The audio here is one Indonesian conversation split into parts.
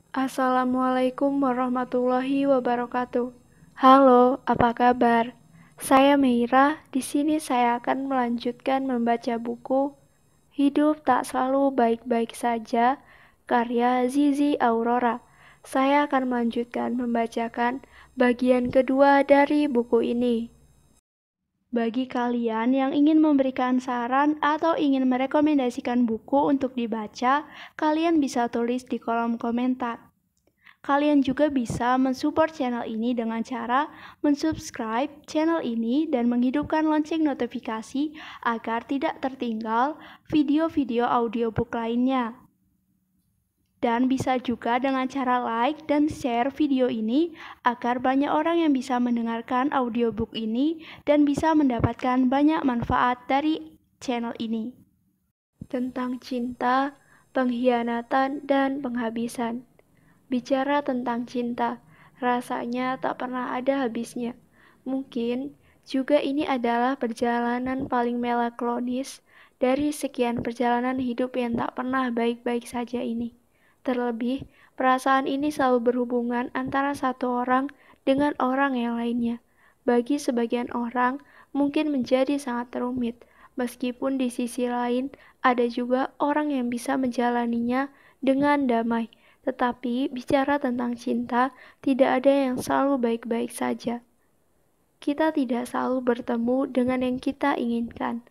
Assalamualaikum warahmatullahi wabarakatuh. Halo, apa kabar? Saya Meira. Di sini saya akan melanjutkan membaca buku Hidup Tak Selalu Baik-Baik Saja, karya Zizi Aurora. Saya akan melanjutkan membacakan bagian kedua dari buku ini. Bagi kalian yang ingin memberikan saran atau ingin merekomendasikan buku untuk dibaca, kalian bisa tulis di kolom komentar. Kalian juga bisa mensupport channel ini dengan cara mensubscribe channel ini dan menghidupkan lonceng notifikasi agar tidak tertinggal video-video audiobook lainnya. Dan bisa juga dengan cara like dan share video ini agar banyak orang yang bisa mendengarkan audiobook ini dan bisa mendapatkan banyak manfaat dari channel ini. Tentang cinta, pengkhianatan, dan penghabisan. Bicara tentang cinta, rasanya tak pernah ada habisnya. Mungkin juga ini adalah perjalanan paling melankolis dari sekian perjalanan hidup yang tak pernah baik-baik saja ini. Terlebih, perasaan ini selalu berhubungan antara satu orang dengan orang yang lainnya. Bagi sebagian orang, mungkin menjadi sangat rumit, meskipun di sisi lain ada juga orang yang bisa menjalaninya dengan damai. Tetapi bicara tentang cinta, tidak ada yang selalu baik-baik saja. Kita tidak selalu bertemu dengan yang kita inginkan.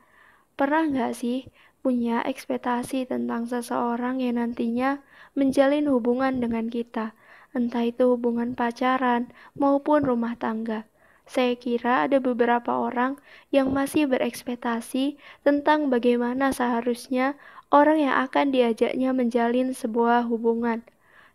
Pernah nggak sih punya ekspektasi tentang seseorang yang nantinya menjalin hubungan dengan kita, entah itu hubungan pacaran maupun rumah tangga? Saya kira ada beberapa orang yang masih berekspektasi tentang bagaimana seharusnya orang yang akan diajaknya menjalin sebuah hubungan.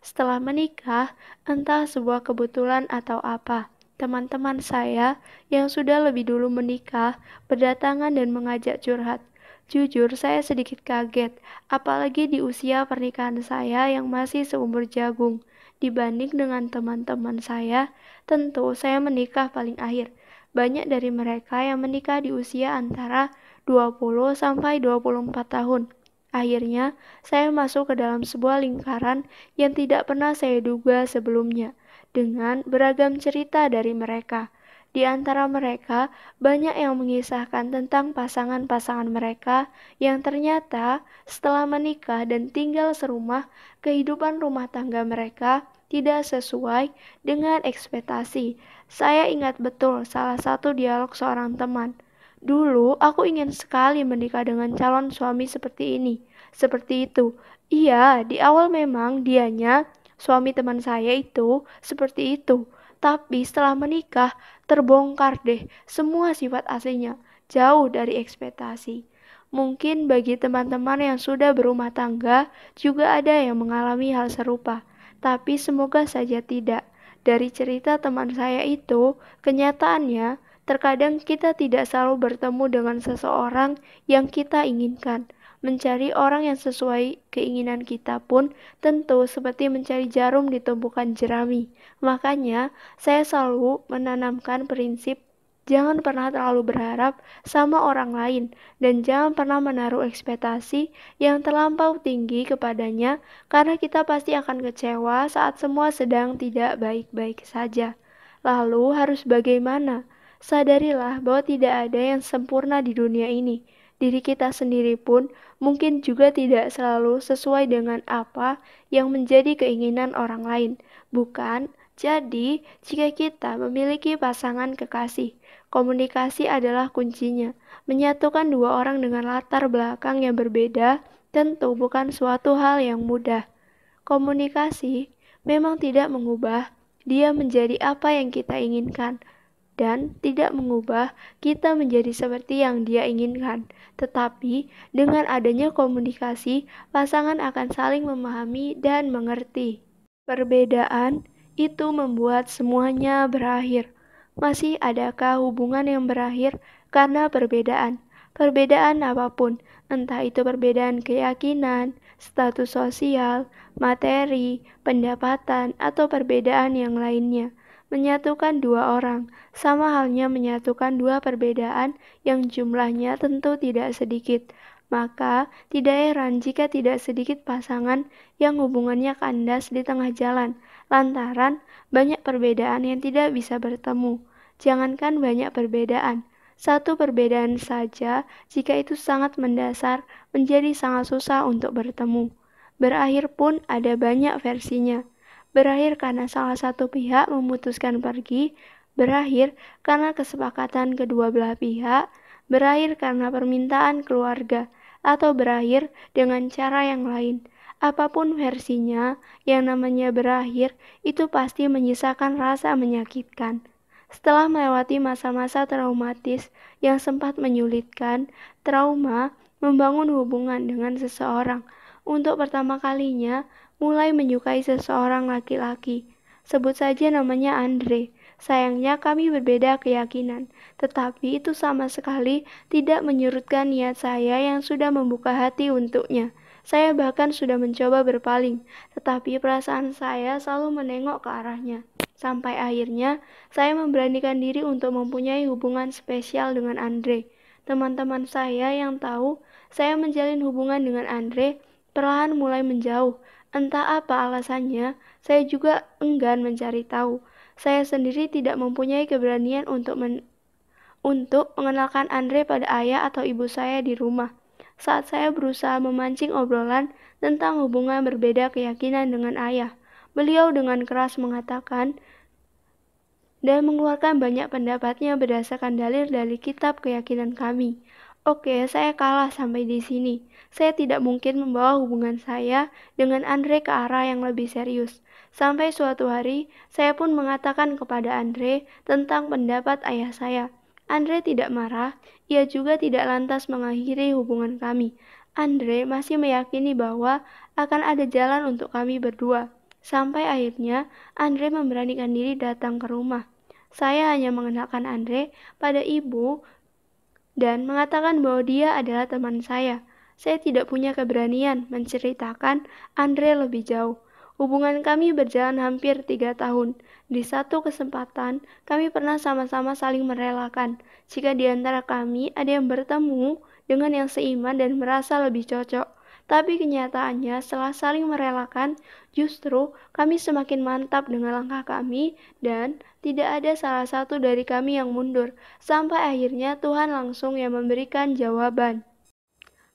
Setelah menikah, entah sebuah kebetulan atau apa, teman-teman saya yang sudah lebih dulu menikah berdatangan dan mengajak curhat. Jujur, saya sedikit kaget, apalagi di usia pernikahan saya yang masih seumur jagung. Dibanding dengan teman-teman saya, tentu saya menikah paling akhir. Banyak dari mereka yang menikah di usia antara 20 sampai 24 tahun. Akhirnya, saya masuk ke dalam sebuah lingkaran yang tidak pernah saya duga sebelumnya, dengan beragam cerita dari mereka. Di antara mereka, banyak yang mengisahkan tentang pasangan-pasangan mereka yang ternyata setelah menikah dan tinggal serumah, kehidupan rumah tangga mereka tidak sesuai dengan ekspektasi. Saya ingat betul salah satu dialog seorang teman. Dulu aku ingin sekali menikah dengan calon suami seperti ini, seperti itu. Iya, di awal memang dianya, suami teman saya itu, seperti itu. Tapi setelah menikah, terbongkar deh semua sifat aslinya, jauh dari ekspektasi. Mungkin bagi teman-teman yang sudah berumah tangga, juga ada yang mengalami hal serupa. Tapi semoga saja tidak. Dari cerita teman saya itu, kenyataannya terkadang kita tidak selalu bertemu dengan seseorang yang kita inginkan. Mencari orang yang sesuai keinginan kita pun tentu seperti mencari jarum di tumpukan jerami. Makanya, saya selalu menanamkan prinsip jangan pernah terlalu berharap sama orang lain dan jangan pernah menaruh ekspektasi yang terlampau tinggi kepadanya karena kita pasti akan kecewa saat semua sedang tidak baik-baik saja. Lalu harus bagaimana? Sadarilah bahwa tidak ada yang sempurna di dunia ini. Diri kita sendiri pun mungkin juga tidak selalu sesuai dengan apa yang menjadi keinginan orang lain. Bukan? Jadi, jika kita memiliki pasangan kekasih, komunikasi adalah kuncinya. Menyatukan dua orang dengan latar belakang yang berbeda tentu bukan suatu hal yang mudah. Komunikasi memang tidak mengubah dia menjadi apa yang kita inginkan, dan tidak mengubah kita menjadi seperti yang dia inginkan. Tetapi dengan adanya komunikasi, pasangan akan saling memahami dan mengerti. Perbedaan itu membuat semuanya berakhir. Masih adakah hubungan yang berakhir karena perbedaan? Perbedaan apapun, entah itu perbedaan keyakinan, status sosial, materi, pendapatan, atau perbedaan yang lainnya. Menyatukan dua orang, sama halnya menyatukan dua perbedaan yang jumlahnya tentu tidak sedikit. Maka, tidak heran jika tidak sedikit pasangan yang hubungannya kandas di tengah jalan, lantaran banyak perbedaan yang tidak bisa bertemu. Jangankan banyak perbedaan, satu perbedaan saja, jika itu sangat mendasar, menjadi sangat susah untuk bertemu. Berakhir pun ada banyak versinya. Berakhir karena salah satu pihak memutuskan pergi, berakhir karena kesepakatan kedua belah pihak, berakhir karena permintaan keluarga, atau berakhir dengan cara yang lain. Apapun versinya, yang namanya berakhir itu pasti menyisakan rasa menyakitkan. Setelah melewati masa-masa traumatis yang sempat menyulitkan, trauma membangun hubungan dengan seseorang. Untuk pertama kalinya, mulai menyukai seseorang laki-laki. Sebut saja namanya Andre. Sayangnya kami berbeda keyakinan, tetapi itu sama sekali tidak menyurutkan niat saya yang sudah membuka hati untuknya. Saya bahkan sudah mencoba berpaling, tetapi perasaan saya selalu menengok ke arahnya. Sampai akhirnya, saya memberanikan diri untuk mempunyai hubungan spesial dengan Andre. Teman-teman saya yang tahu saya menjalin hubungan dengan Andre perlahan mulai menjauh. Entah apa alasannya, saya juga enggan mencari tahu. Saya sendiri tidak mempunyai keberanian untuk mengenalkan Andre pada ayah atau ibu saya di rumah. Saat saya berusaha memancing obrolan tentang hubungan berbeda keyakinan dengan ayah, beliau dengan keras mengatakan dan mengeluarkan banyak pendapatnya berdasarkan dalil-dalil kitab keyakinan kami. Oke, saya kalah sampai di sini. Saya tidak mungkin membawa hubungan saya dengan Andre ke arah yang lebih serius. Sampai suatu hari, saya pun mengatakan kepada Andre tentang pendapat ayah saya. Andre tidak marah, ia juga tidak lantas mengakhiri hubungan kami. Andre masih meyakini bahwa akan ada jalan untuk kami berdua. Sampai akhirnya, Andre memberanikan diri datang ke rumah. Saya hanya mengenalkan Andre pada ibu dan mengatakan bahwa dia adalah teman saya. Saya tidak punya keberanian menceritakan Andre lebih jauh. Hubungan kami berjalan hampir 3 tahun. Di satu kesempatan, kami pernah sama-sama saling merelakan. Jika di antara kami ada yang bertemu dengan yang seiman dan merasa lebih cocok. Tapi kenyataannya setelah saling merelakan, justru kami semakin mantap dengan langkah kami dan tidak ada salah satu dari kami yang mundur. Sampai akhirnya Tuhan langsung yang memberikan jawaban.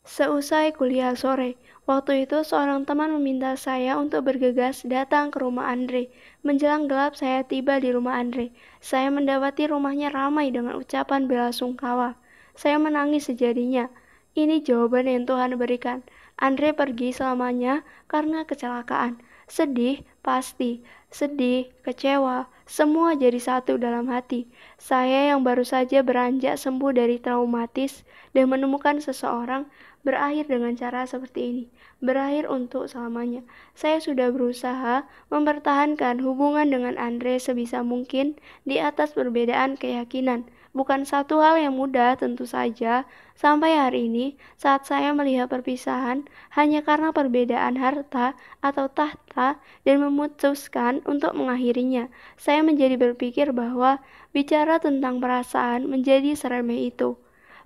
Seusai kuliah sore, waktu itu seorang teman meminta saya untuk bergegas datang ke rumah Andre. Menjelang gelap saya tiba di rumah Andre. Saya mendapati rumahnya ramai dengan ucapan belasungkawa. Saya menangis sejadinya. Ini jawaban yang Tuhan berikan. Andre pergi selamanya karena kecelakaan. Sedih, pasti. Sedih, kecewa, semua jadi satu dalam hati. Saya yang baru saja beranjak sembuh dari traumatis dan menemukan seseorang berakhir dengan cara seperti ini. Berakhir untuk selamanya. Saya sudah berusaha mempertahankan hubungan dengan Andre sebisa mungkin di atas perbedaan keyakinan. Bukan satu hal yang mudah tentu saja. Sampai hari ini, saat saya melihat perpisahan hanya karena perbedaan harta atau tahta dan memutuskan untuk mengakhirinya, saya menjadi berpikir bahwa bicara tentang perasaan menjadi seremeh itu.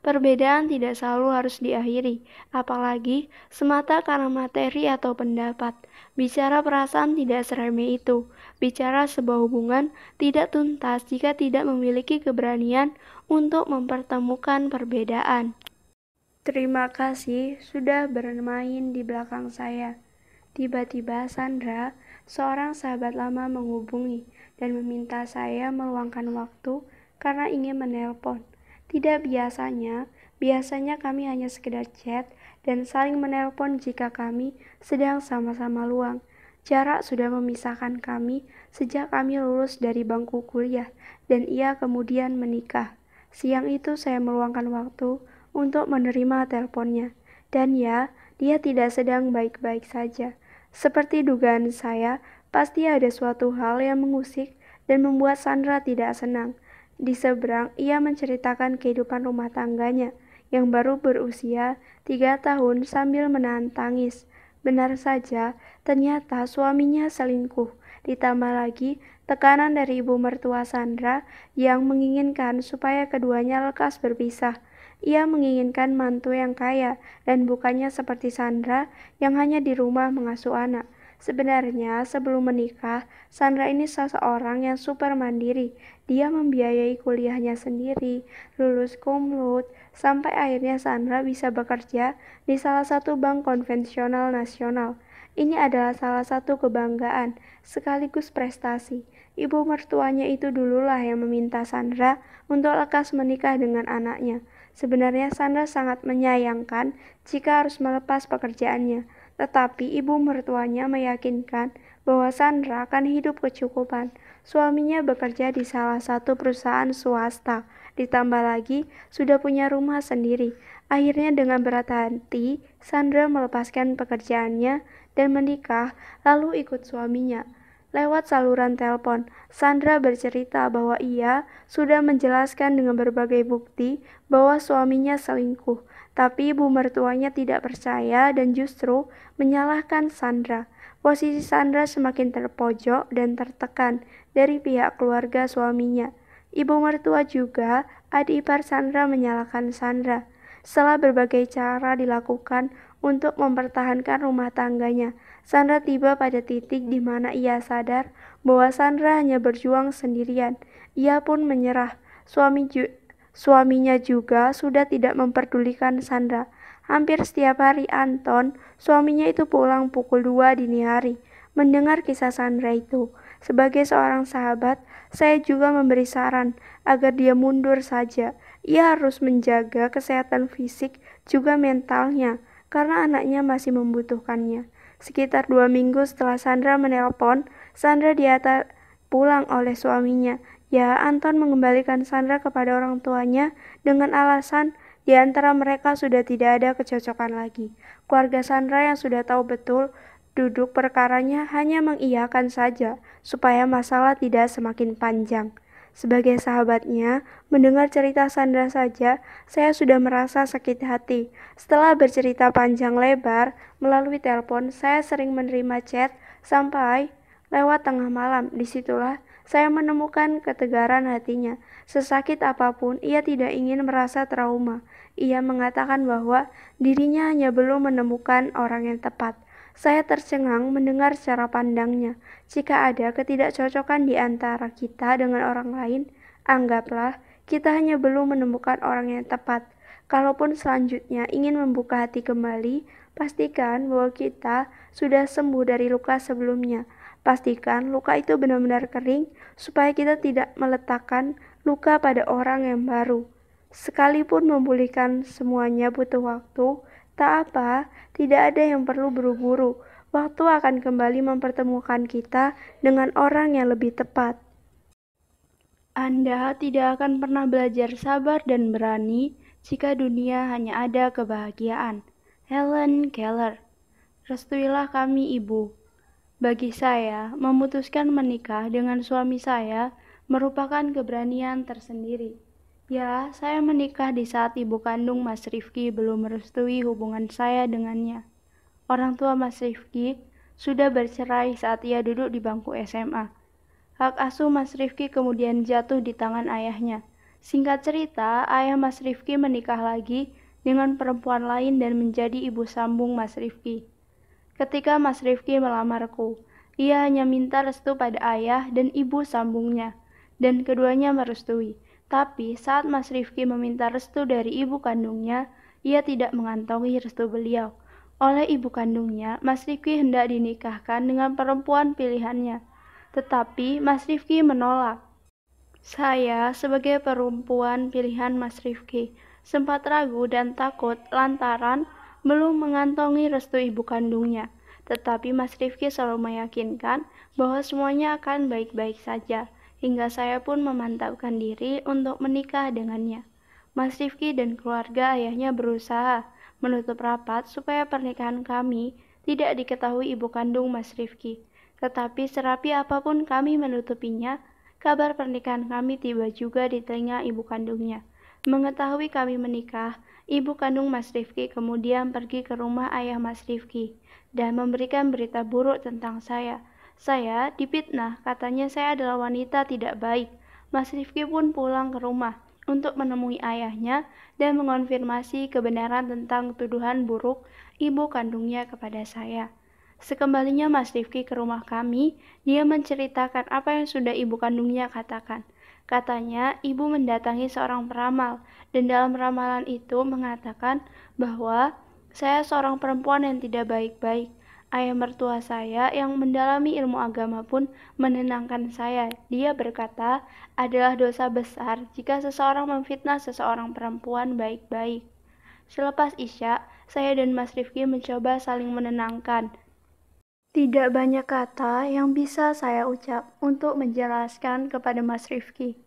Perbedaan tidak selalu harus diakhiri, apalagi semata karena materi atau pendapat. Bicara perasaan tidak seremeh itu. Bicara sebuah hubungan tidak tuntas jika tidak memiliki keberanian untuk mempertemukan perbedaan. Terima kasih sudah bermain di belakang saya. Tiba-tiba Sandra, seorang sahabat lama menghubungi dan meminta saya meluangkan waktu karena ingin menelpon. Tidak biasanya kami hanya sekedar chat dan saling menelpon jika kami sedang sama-sama luang. Jarak sudah memisahkan kami sejak kami lulus dari bangku kuliah dan ia kemudian menikah. Siang itu saya meluangkan waktu untuk menerima teleponnya. Dan ya, dia tidak sedang baik-baik saja. Seperti dugaan saya, pasti ada suatu hal yang mengusik dan membuat Sandra tidak senang. Di seberang, ia menceritakan kehidupan rumah tangganya yang baru berusia 3 tahun sambil menahan tangis. Benar saja, ternyata suaminya selingkuh. Ditambah lagi tekanan dari ibu mertua Sandra yang menginginkan supaya keduanya lekas berpisah. Ia menginginkan mantu yang kaya dan bukannya seperti Sandra yang hanya di rumah mengasuh anak. Sebenarnya sebelum menikah, Sandra ini seseorang yang super mandiri. Dia membiayai kuliahnya sendiri, lulus cum laude, sampai akhirnya Sandra bisa bekerja di salah satu bank konvensional nasional. Ini adalah salah satu kebanggaan, sekaligus prestasi. Ibu mertuanya itu dululah yang meminta Sandra untuk lekas menikah dengan anaknya. Sebenarnya Sandra sangat menyayangkan jika harus melepas pekerjaannya, tetapi ibu mertuanya meyakinkan bahwa Sandra akan hidup kecukupan. Suaminya bekerja di salah satu perusahaan swasta, ditambah lagi sudah punya rumah sendiri. Akhirnya dengan berat hati, Sandra melepaskan pekerjaannya dan menikah, lalu ikut suaminya. Lewat saluran telepon, Sandra bercerita bahwa ia sudah menjelaskan dengan berbagai bukti bahwa suaminya selingkuh, tapi ibu mertuanya tidak percaya dan justru menyalahkan Sandra. Posisi Sandra semakin terpojok dan tertekan dari pihak keluarga suaminya. Ibu mertua juga, adik ipar Sandra menyalahkan Sandra. Setelah berbagai cara dilakukan untuk mempertahankan rumah tangganya, Sandra tiba pada titik di mana ia sadar bahwa Sandra hanya berjuang sendirian. Ia pun menyerah. Suaminya juga sudah tidak memperdulikan Sandra. Hampir setiap hari Anton, suaminya itu pulang pukul 2 dini hari. Mendengar kisah Sandra itu, sebagai seorang sahabat, saya juga memberi saran agar dia mundur saja. Ia harus menjaga kesehatan fisik juga mentalnya, karena anaknya masih membutuhkannya. Sekitar 2 minggu setelah Sandra menelpon, Sandra diantar pulang oleh suaminya. Ya, Anton mengembalikan Sandra kepada orang tuanya dengan alasan di antara mereka sudah tidak ada kecocokan lagi. Keluarga Sandra yang sudah tahu betul duduk perkaranya hanya mengiyakan saja supaya masalah tidak semakin panjang. Sebagai sahabatnya, mendengar cerita Sandra saja, saya sudah merasa sakit hati. Setelah bercerita panjang lebar melalui telepon, saya sering menerima chat sampai lewat tengah malam. Disitulah saya menemukan ketegaran hatinya. Sesakit apapun, ia tidak ingin merasa trauma. Ia mengatakan bahwa dirinya hanya belum menemukan orang yang tepat. Saya tercengang mendengar cara pandangnya. Jika ada ketidakcocokan di antara kita dengan orang lain, anggaplah kita hanya belum menemukan orang yang tepat. Kalaupun selanjutnya ingin membuka hati kembali, pastikan bahwa kita sudah sembuh dari luka sebelumnya. Pastikan luka itu benar-benar kering supaya kita tidak meletakkan luka pada orang yang baru. Sekalipun memulihkan semuanya butuh waktu, tak apa, tidak ada yang perlu buru-buru. Waktu akan kembali mempertemukan kita dengan orang yang lebih tepat. Anda tidak akan pernah belajar sabar dan berani jika dunia hanya ada kebahagiaan. Helen Keller. Restuilah kami, Ibu. Bagi saya, memutuskan menikah dengan suami saya merupakan keberanian tersendiri. Ya, saya menikah di saat ibu kandung Mas Rifki belum merestui hubungan saya dengannya. Orang tua Mas Rifki sudah bercerai saat ia duduk di bangku SMA. Hak asuh Mas Rifki kemudian jatuh di tangan ayahnya. Singkat cerita, ayah Mas Rifki menikah lagi dengan perempuan lain dan menjadi ibu sambung Mas Rifki. Ketika Mas Rifki melamarku, ia hanya minta restu pada ayah dan ibu sambungnya, dan keduanya merestui. Tapi saat Mas Rifki meminta restu dari ibu kandungnya, ia tidak mengantongi restu beliau. Oleh ibu kandungnya, Mas Rifki hendak dinikahkan dengan perempuan pilihannya. Tetapi Mas Rifki menolak. Saya sebagai perempuan pilihan Mas Rifki sempat ragu dan takut lantaran belum mengantongi restu ibu kandungnya. Tetapi Mas Rifki selalu meyakinkan bahwa semuanya akan baik-baik saja. Hingga saya pun memantapkan diri untuk menikah dengannya. Mas Rifki dan keluarga ayahnya berusaha menutup rapat supaya pernikahan kami tidak diketahui ibu kandung Mas Rifki. Tetapi serapi apapun kami menutupinya, kabar pernikahan kami tiba juga di telinga ibu kandungnya. Mengetahui kami menikah, ibu kandung Mas Rifki kemudian pergi ke rumah ayah Mas Rifki dan memberikan berita buruk tentang saya. Saya difitnah, katanya saya adalah wanita tidak baik. Mas Rifki pun pulang ke rumah. untuk menemui ayahnya dan mengonfirmasi kebenaran tentang tuduhan buruk ibu kandungnya kepada saya. Sekembalinya Mas Rifki ke rumah kami, dia menceritakan apa yang sudah ibu kandungnya katakan. Katanya, ibu mendatangi seorang peramal, dan dalam ramalan itu mengatakan bahwa saya seorang perempuan yang tidak baik-baik. Ayah mertua saya yang mendalami ilmu agama pun menenangkan saya. Dia berkata, adalah dosa besar jika seseorang memfitnah seseorang perempuan baik-baik. Selepas Isya, saya dan Mas Rifki mencoba saling menenangkan. Tidak banyak kata yang bisa saya ucap untuk menjelaskan kepada Mas Rifki.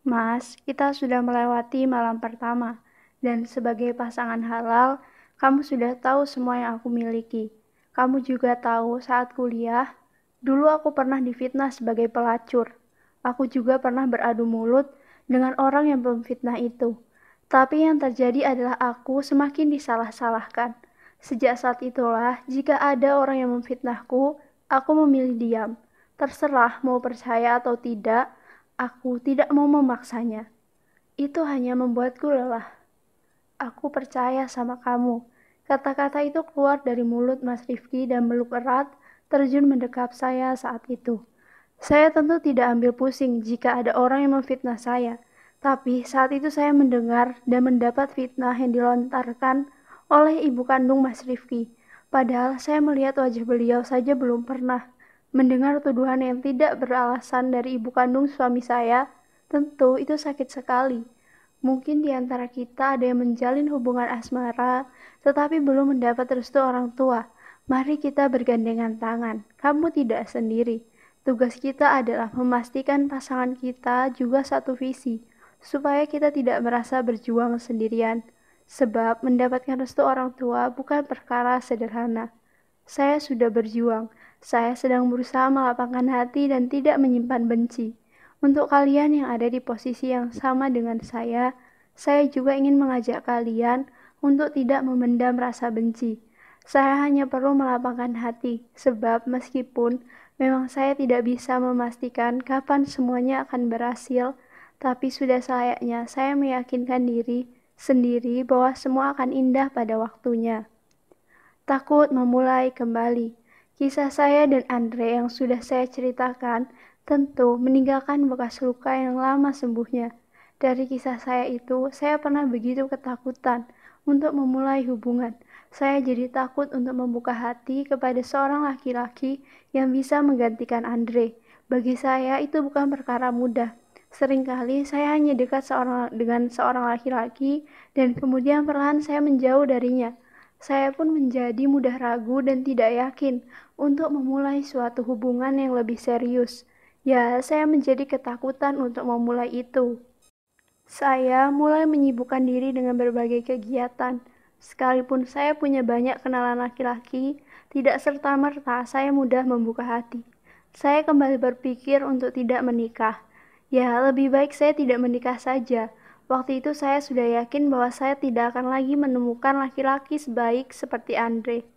Mas, kita sudah melewati malam pertama, dan sebagai pasangan halal, kamu sudah tahu semua yang aku miliki. Kamu juga tahu saat kuliah, dulu aku pernah difitnah sebagai pelacur. Aku juga pernah beradu mulut dengan orang yang memfitnah itu. Tapi yang terjadi adalah aku semakin disalah-salahkan. Sejak saat itulah, jika ada orang yang memfitnahku, aku memilih diam. Terserah mau percaya atau tidak, aku tidak mau memaksanya. Itu hanya membuatku lelah. Aku percaya sama kamu. Kata-kata itu keluar dari mulut Mas Rifki dan meluk erat terjun mendekap saya saat itu. Saya tentu tidak ambil pusing jika ada orang yang memfitnah saya. Tapi saat itu saya mendengar dan mendapat fitnah yang dilontarkan oleh ibu kandung Mas Rifki. Padahal saya melihat wajah beliau saja belum pernah. Mendengar tuduhan yang tidak beralasan dari ibu kandung suami saya, tentu itu sakit sekali. Mungkin di antara kita ada yang menjalin hubungan asmara, tetapi belum mendapat restu orang tua. Mari kita bergandengan tangan. Kamu tidak sendiri. Tugas kita adalah memastikan pasangan kita juga satu visi, supaya kita tidak merasa berjuang sendirian. Sebab mendapatkan restu orang tua bukan perkara sederhana. Saya sudah berjuang. Saya sedang berusaha melapangkan hati dan tidak menyimpan benci. Untuk kalian yang ada di posisi yang sama dengan saya juga ingin mengajak kalian untuk tidak memendam rasa benci. Saya hanya perlu melapangkan hati, sebab meskipun memang saya tidak bisa memastikan kapan semuanya akan berhasil, tapi sudah selayaknya saya meyakinkan diri sendiri bahwa semua akan indah pada waktunya. Takut memulai kembali. Kisah saya dan Andre yang sudah saya ceritakan tentu meninggalkan bekas luka yang lama sembuhnya. Dari kisah saya itu, saya pernah begitu ketakutan untuk memulai hubungan. Saya jadi takut untuk membuka hati kepada seorang laki-laki yang bisa menggantikan Andre. Bagi saya itu bukan perkara mudah. Seringkali saya hanya dekat dengan seorang laki-laki dan kemudian perlahan saya menjauh darinya. Saya pun menjadi mudah ragu dan tidak yakin untuk memulai suatu hubungan yang lebih serius. Ya, saya menjadi ketakutan untuk memulai itu. Saya mulai menyibukkan diri dengan berbagai kegiatan. Sekalipun saya punya banyak kenalan laki-laki, tidak serta-merta saya mudah membuka hati. Saya kembali berpikir untuk tidak menikah. Ya, lebih baik saya tidak menikah saja. Waktu itu saya sudah yakin bahwa saya tidak akan lagi menemukan laki-laki sebaik seperti Andre.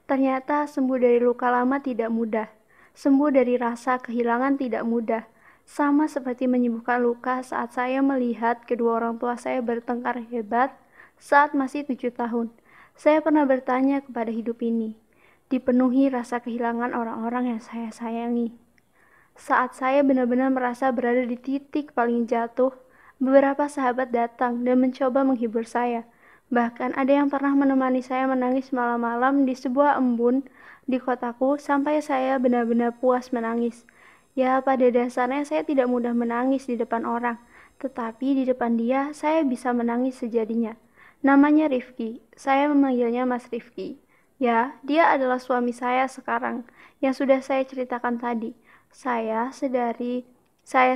Ternyata sembuh dari luka lama tidak mudah. Sembuh dari rasa kehilangan tidak mudah. Sama seperti menyembuhkan luka saat saya melihat kedua orang tua saya bertengkar hebat saat masih 7 tahun. Saya pernah bertanya kepada hidup ini, dipenuhi rasa kehilangan orang-orang yang saya sayangi. Saat saya benar-benar merasa berada di titik paling jatuh, beberapa sahabat datang dan mencoba menghibur saya. Bahkan ada yang pernah menemani saya menangis malam-malam di sebuah embun di kotaku sampai saya benar-benar puas menangis. Ya, pada dasarnya saya tidak mudah menangis di depan orang, tetapi di depan dia saya bisa menangis sejadinya. Namanya Rifki, saya memanggilnya Mas Rifki. Ya, dia adalah suami saya sekarang, yang sudah saya ceritakan tadi. Saya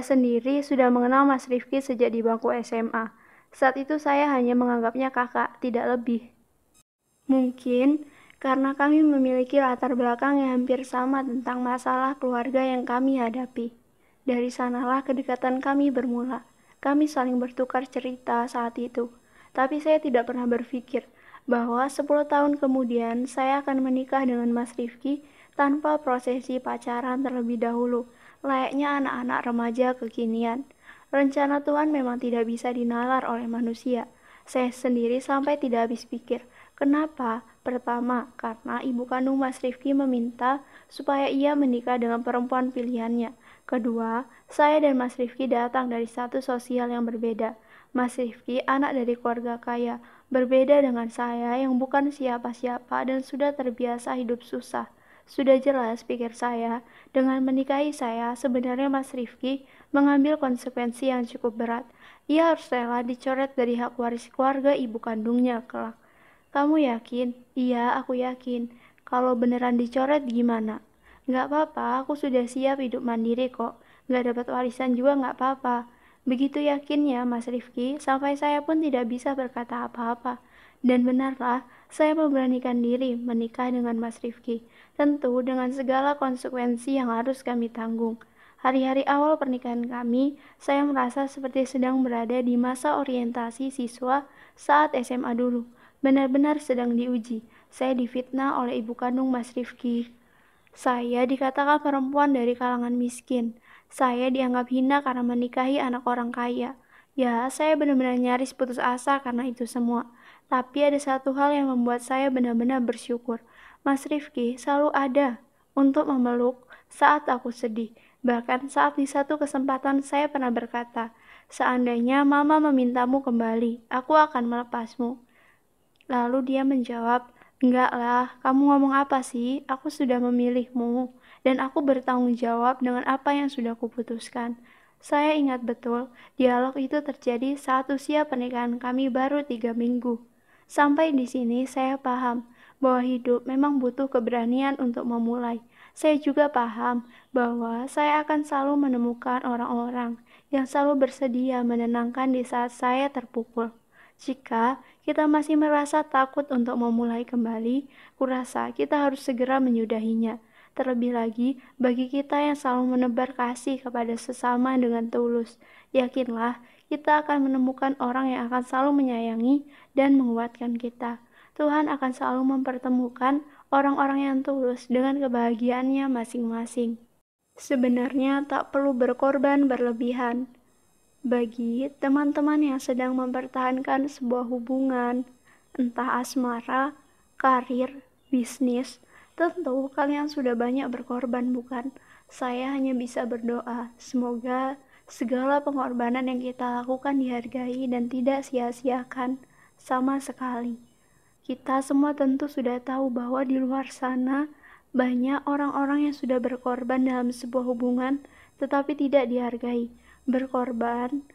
sendiri sudah mengenal Mas Rifki sejak di bangku SMA. Saat itu saya hanya menganggapnya kakak, tidak lebih. Mungkin karena kami memiliki latar belakang yang hampir sama tentang masalah keluarga yang kami hadapi. Dari sanalah kedekatan kami bermula. Kami saling bertukar cerita saat itu. Tapi saya tidak pernah berpikir bahwa 10 tahun kemudian saya akan menikah dengan Mas Rifki tanpa prosesi pacaran terlebih dahulu, layaknya anak-anak remaja kekinian. Rencana Tuhan memang tidak bisa dinalar oleh manusia. Saya sendiri sampai tidak habis pikir. Kenapa? Pertama, karena ibu kandung Mas Rifki meminta supaya ia menikah dengan perempuan pilihannya. Kedua, saya dan Mas Rifki datang dari status sosial yang berbeda. Mas Rifki anak dari keluarga kaya, berbeda dengan saya yang bukan siapa-siapa dan sudah terbiasa hidup susah. Sudah jelas, pikir saya, dengan menikahi saya, sebenarnya Mas Rifki mengambil konsekuensi yang cukup berat. Ia harus rela dicoret dari hak waris keluarga ibu kandungnya kelak. Kamu yakin? Iya, aku yakin. Kalau beneran dicoret gimana? Nggak apa-apa, aku sudah siap hidup mandiri kok. Nggak dapat warisan juga nggak apa-apa. Begitu yakinnya Mas Rifki, sampai saya pun tidak bisa berkata apa-apa. Dan benarlah, saya memberanikan diri menikah dengan Mas Rifki. Tentu dengan segala konsekuensi yang harus kami tanggung. Hari-hari awal pernikahan kami, saya merasa seperti sedang berada di masa orientasi siswa saat SMA dulu. Benar-benar sedang diuji. Saya difitnah oleh ibu kandung Mas Rifki. Saya dikatakan perempuan dari kalangan miskin. Saya dianggap hina karena menikahi anak orang kaya. Ya, saya benar-benar nyaris putus asa karena itu semua. Tapi ada satu hal yang membuat saya benar-benar bersyukur. Mas Rifki selalu ada untuk memeluk saat aku sedih. Bahkan saat di satu kesempatan saya pernah berkata, seandainya mama memintamu kembali, aku akan melepasmu. Lalu dia menjawab, enggak lah, kamu ngomong apa sih? Aku sudah memilihmu, dan aku bertanggung jawab dengan apa yang sudah kuputuskan. Saya ingat betul, dialog itu terjadi saat usia pernikahan kami baru 3 minggu. Sampai di sini saya paham bahwa hidup memang butuh keberanian untuk memulai. Saya juga paham bahwa saya akan selalu menemukan orang-orang yang selalu bersedia menenangkan di saat saya terpukul. Jika kita masih merasa takut untuk memulai kembali, kurasa kita harus segera menyudahinya. Terlebih lagi, bagi kita yang selalu menebar kasih kepada sesama dengan tulus, yakinlah kita akan menemukan orang yang akan selalu menyayangi dan menguatkan kita. Tuhan akan selalu mempertemukan orang-orang yang tulus dengan kebahagiaannya masing-masing. Sebenarnya tak perlu berkorban berlebihan. Bagi teman-teman yang sedang mempertahankan sebuah hubungan, entah asmara, karir, bisnis, tentu kalian sudah banyak berkorban, bukan? Saya hanya bisa berdoa, semoga segala pengorbanan yang kita lakukan dihargai dan tidak sia-siakan sama sekali. Kita semua tentu sudah tahu bahwa di luar sana banyak orang-orang yang sudah berkorban dalam sebuah hubungan tetapi tidak dihargai. Berkorban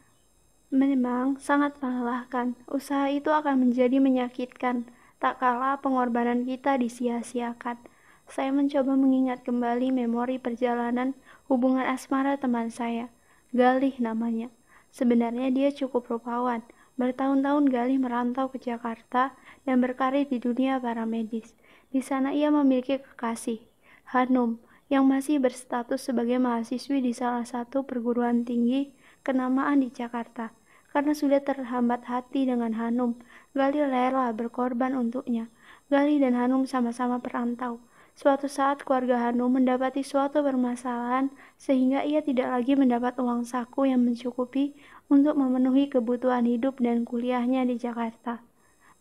memang sangat melelahkan. Usaha itu akan menjadi menyakitkan, tak kalah pengorbanan kita disia-siakan. Saya mencoba mengingat kembali memori perjalanan hubungan asmara teman saya. Galih namanya. Sebenarnya dia cukup rupawan. Bertahun-tahun Galih merantau ke Jakarta dan berkarir di dunia paramedis. Di sana ia memiliki kekasih, Hanum, yang masih berstatus sebagai mahasiswi di salah satu perguruan tinggi kenamaan di Jakarta. Karena sudah terhambat hati dengan Hanum, Galih rela berkorban untuknya. Galih dan Hanum sama-sama perantau. Suatu saat keluarga Hanum mendapati suatu permasalahan sehingga ia tidak lagi mendapat uang saku yang mencukupi untuk memenuhi kebutuhan hidup dan kuliahnya di Jakarta.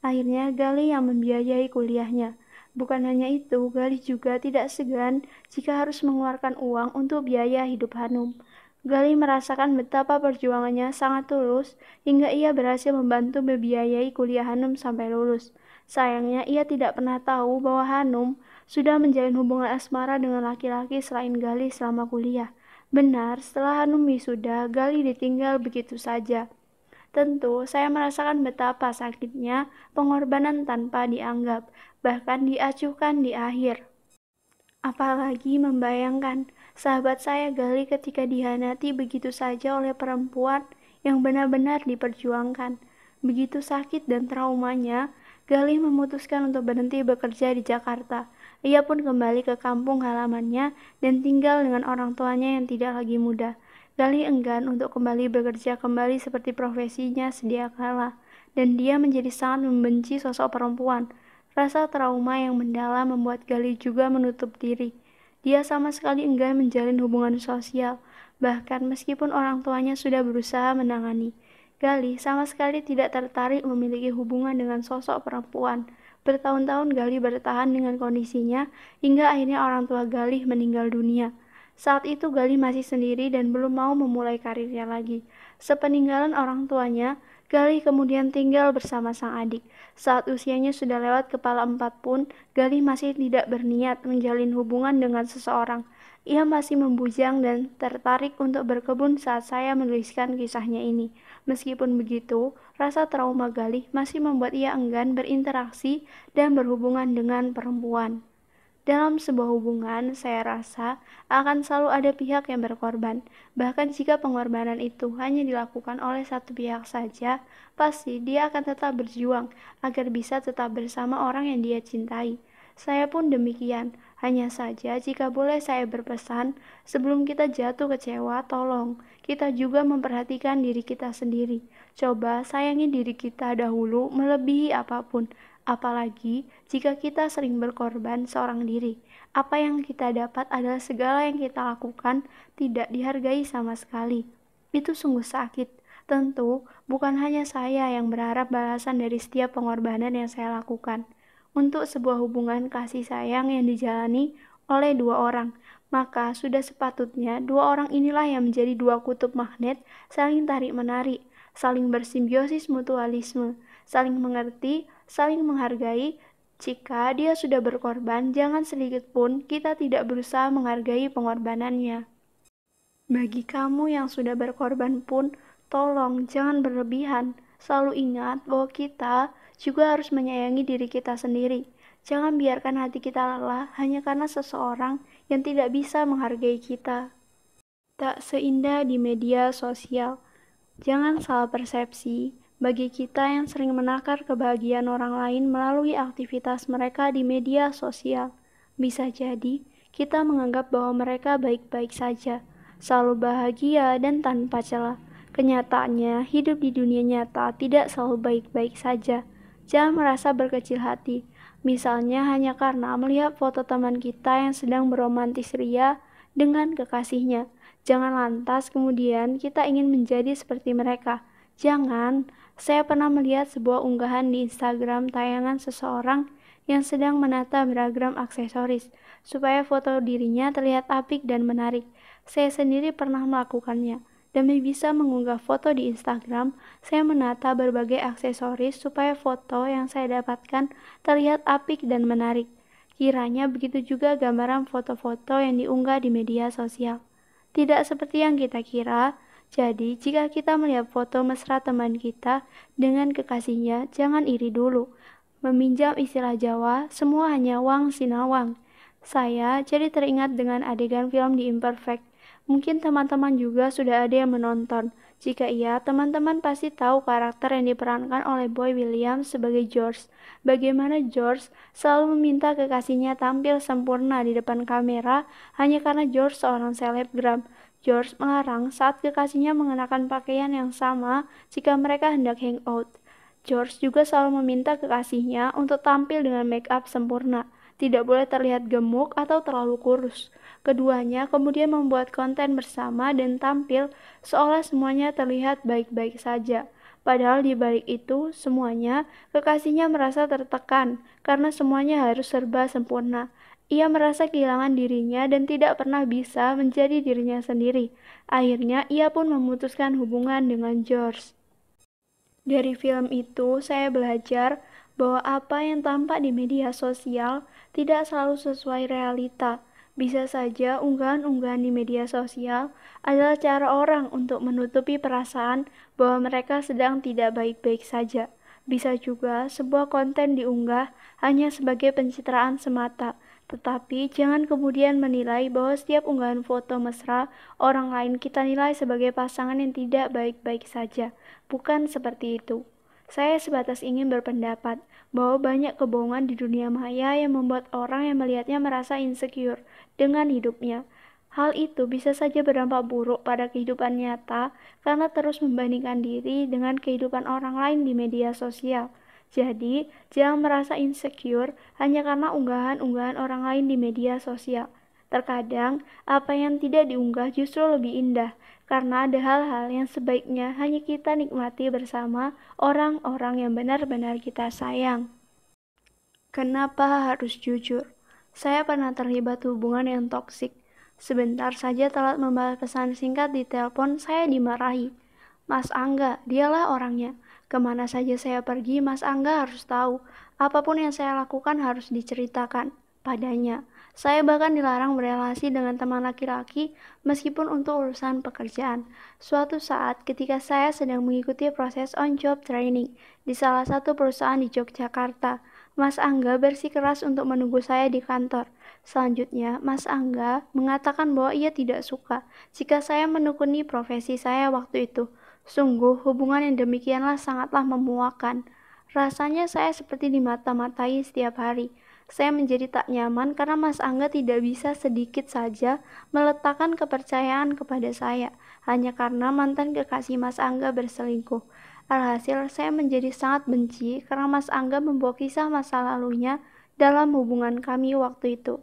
Akhirnya Galih yang membiayai kuliahnya. Bukan hanya itu, Galih juga tidak segan jika harus mengeluarkan uang untuk biaya hidup Hanum. Galih merasakan betapa perjuangannya sangat tulus hingga ia berhasil membantu membiayai kuliah Hanum sampai lulus. Sayangnya ia tidak pernah tahu bahwa Hanum sudah menjalin hubungan asmara dengan laki-laki selain Galih selama kuliah. Benar, setelah Hanum wisuda, Galih ditinggal begitu saja. Tentu, saya merasakan betapa sakitnya pengorbanan tanpa dianggap, bahkan diacuhkan di akhir. Apalagi membayangkan sahabat saya Galih ketika dihianati begitu saja oleh perempuan yang benar-benar diperjuangkan. Begitu sakit dan traumanya, Galih memutuskan untuk berhenti bekerja di Jakarta. Ia pun kembali ke kampung halamannya dan tinggal dengan orang tuanya yang tidak lagi muda. Galih enggan untuk kembali bekerja kembali seperti profesinya sedia kala, dan dia menjadi sangat membenci sosok perempuan. Rasa trauma yang mendalam membuat Galih juga menutup diri. Dia sama sekali enggan menjalin hubungan sosial. bahkan meskipun orang tuanya sudah berusaha menangani. Galih sama sekali tidak tertarik memiliki hubungan dengan sosok perempuan. Bertahun-tahun Galih bertahan dengan kondisinya, hingga akhirnya orang tua Galih meninggal dunia. Saat itu Galih masih sendiri dan belum mau memulai karirnya lagi. Sepeninggalan orang tuanya, Galih kemudian tinggal bersama sang adik. Saat usianya sudah lewat kepala 4 pun, Galih masih tidak berniat menjalin hubungan dengan seseorang. Ia masih membujang dan tertarik untuk berkebun saat saya menuliskan kisahnya ini. Meskipun begitu, rasa trauma Galih masih membuat ia enggan berinteraksi dan berhubungan dengan perempuan. Dalam sebuah hubungan, saya rasa akan selalu ada pihak yang berkorban. Bahkan jika pengorbanan itu hanya dilakukan oleh satu pihak saja, pasti dia akan tetap berjuang agar bisa tetap bersama orang yang dia cintai. Saya pun demikian. Hanya saja jika boleh saya berpesan, sebelum kita jatuh kecewa, tolong kita juga memperhatikan diri kita sendiri. Coba sayangi diri kita dahulu melebihi apapun. Apalagi jika kita sering berkorban seorang diri, apa yang kita dapat adalah segala yang kita lakukan tidak dihargai sama sekali. Itu sungguh sakit. Tentu bukan hanya saya yang berharap balasan dari setiap pengorbanan yang saya lakukan. Untuk sebuah hubungan kasih sayang yang dijalani oleh dua orang, maka sudah sepatutnya dua orang inilah yang menjadi dua kutub magnet saling tarik-menarik, saling bersimbiosis mutualisme, saling mengerti, saling menghargai. Jika dia sudah berkorban, jangan sedikit pun kita tidak berusaha menghargai pengorbanannya. Bagi kamu yang sudah berkorban pun, tolong jangan berlebihan. Selalu ingat bahwa kita juga harus menyayangi diri kita sendiri. Jangan biarkan hati kita lelah hanya karena seseorang yang tidak bisa menghargai kita. Tak seindah di media sosial. Jangan salah persepsi. Bagi kita yang sering menakar kebahagiaan orang lain melalui aktivitas mereka di media sosial, bisa jadi kita menganggap bahwa mereka baik-baik saja, selalu bahagia dan tanpa celah. Kenyataannya, hidup di dunia nyata tidak selalu baik-baik saja. Jangan merasa berkecil hati, misalnya hanya karena melihat foto teman kita yang sedang beromantis ria dengan kekasihnya. Jangan lantas kemudian kita ingin menjadi seperti mereka. Jangan. Saya pernah melihat sebuah unggahan di Instagram tayangan seseorang yang sedang menata beragam aksesoris supaya foto dirinya terlihat apik dan menarik. Saya sendiri pernah melakukannya. Demi bisa mengunggah foto di Instagram, saya menata berbagai aksesoris supaya foto yang saya dapatkan terlihat apik dan menarik. Kiranya begitu juga gambaran foto-foto yang diunggah di media sosial. Tidak seperti yang kita kira. Jadi, jika kita melihat foto mesra teman kita dengan kekasihnya, jangan iri dulu. Meminjam istilah Jawa, semua hanya wang sinawang. Saya jadi teringat dengan adegan film The Imperfect. Mungkin teman-teman juga sudah ada yang menonton. Jika iya, teman-teman pasti tahu karakter yang diperankan oleh Boy Williams sebagai George. Bagaimana George selalu meminta kekasihnya tampil sempurna di depan kamera hanya karena George seorang selebgram. George melarang saat kekasihnya mengenakan pakaian yang sama jika mereka hendak hangout. George juga selalu meminta kekasihnya untuk tampil dengan make up sempurna, tidak boleh terlihat gemuk atau terlalu kurus. Keduanya kemudian membuat konten bersama dan tampil seolah semuanya terlihat baik-baik saja. Padahal di balik itu semuanya, kekasihnya merasa tertekan karena semuanya harus serba sempurna. Ia merasa kehilangan dirinya dan tidak pernah bisa menjadi dirinya sendiri. Akhirnya ia pun memutuskan hubungan dengan George. Dari film itu, saya belajar bahwa apa yang tampak di media sosial tidak selalu sesuai realita. Bisa saja unggahan-unggahan di media sosial adalah cara orang untuk menutupi perasaan bahwa mereka sedang tidak baik-baik saja. Bisa juga sebuah konten diunggah hanya sebagai pencitraan semata, tetapi jangan kemudian menilai bahwa setiap unggahan foto mesra orang lain kita nilai sebagai pasangan yang tidak baik-baik saja. Bukan seperti itu. Saya sebatas ingin berpendapat bahwa banyak kebohongan di dunia maya yang membuat orang yang melihatnya merasa insecure dengan hidupnya. Hal itu bisa saja berdampak buruk pada kehidupan nyata karena terus membandingkan diri dengan kehidupan orang lain di media sosial. Jadi, jangan merasa insecure hanya karena unggahan-unggahan orang lain di media sosial. Terkadang, apa yang tidak diunggah justru lebih indah, karena ada hal-hal yang sebaiknya hanya kita nikmati bersama orang-orang yang benar-benar kita sayang. Kenapa harus jujur? Saya pernah terlibat hubungan yang toksik. Sebentar saja telat membalas pesan singkat di telepon, saya dimarahi. Mas Angga, dialah orangnya. Kemana saja saya pergi, Mas Angga harus tahu. Apapun yang saya lakukan harus diceritakan padanya. Saya bahkan dilarang berelasi dengan teman laki-laki meskipun untuk urusan pekerjaan. Suatu saat ketika saya sedang mengikuti proses on-job training di salah satu perusahaan di Yogyakarta, Mas Angga bersikeras untuk menunggu saya di kantor. Selanjutnya, Mas Angga mengatakan bahwa ia tidak suka jika saya menekuni profesi saya waktu itu. Sungguh, hubungan yang demikianlah sangatlah memuakkan. Rasanya saya seperti dimata-matai setiap hari. Saya menjadi tak nyaman karena Mas Angga tidak bisa sedikit saja meletakkan kepercayaan kepada saya, hanya karena mantan kekasih Mas Angga berselingkuh. Alhasil, saya menjadi sangat benci karena Mas Angga membawa kisah masa lalunya dalam hubungan kami waktu itu.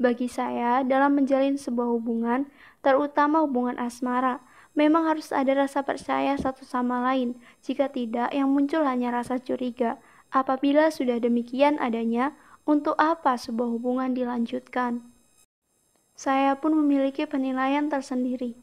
Bagi saya, dalam menjalin sebuah hubungan, terutama hubungan asmara, memang harus ada rasa percaya satu sama lain. Jika tidak, yang muncul hanya rasa curiga. Apabila sudah demikian adanya, untuk apa sebuah hubungan dilanjutkan? Saya pun memiliki penilaian tersendiri,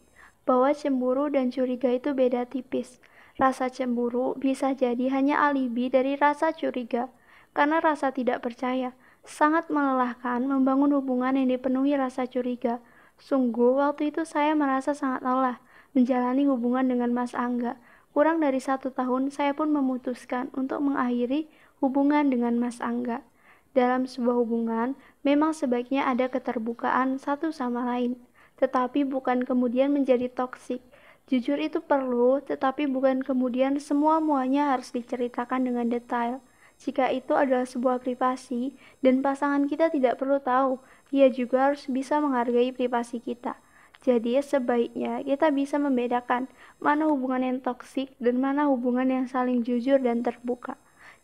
bahwa cemburu dan curiga itu beda tipis. Rasa cemburu bisa jadi hanya alibi dari rasa curiga, karena rasa tidak percaya. Sangat melelahkan membangun hubungan yang dipenuhi rasa curiga. Sungguh, waktu itu saya merasa sangat lelah menjalani hubungan dengan Mas Angga. Kurang dari 1 tahun, saya pun memutuskan untuk mengakhiri hubungan dengan Mas Angga. Dalam sebuah hubungan, memang sebaiknya ada keterbukaan satu sama lain, tetapi bukan kemudian menjadi toksik. Jujur itu perlu, tetapi bukan kemudian semua-muanya harus diceritakan dengan detail. Jika itu adalah sebuah privasi, dan pasangan kita tidak perlu tahu, ia juga harus bisa menghargai privasi kita. Jadi sebaiknya kita bisa membedakan mana hubungan yang toksik dan mana hubungan yang saling jujur dan terbuka.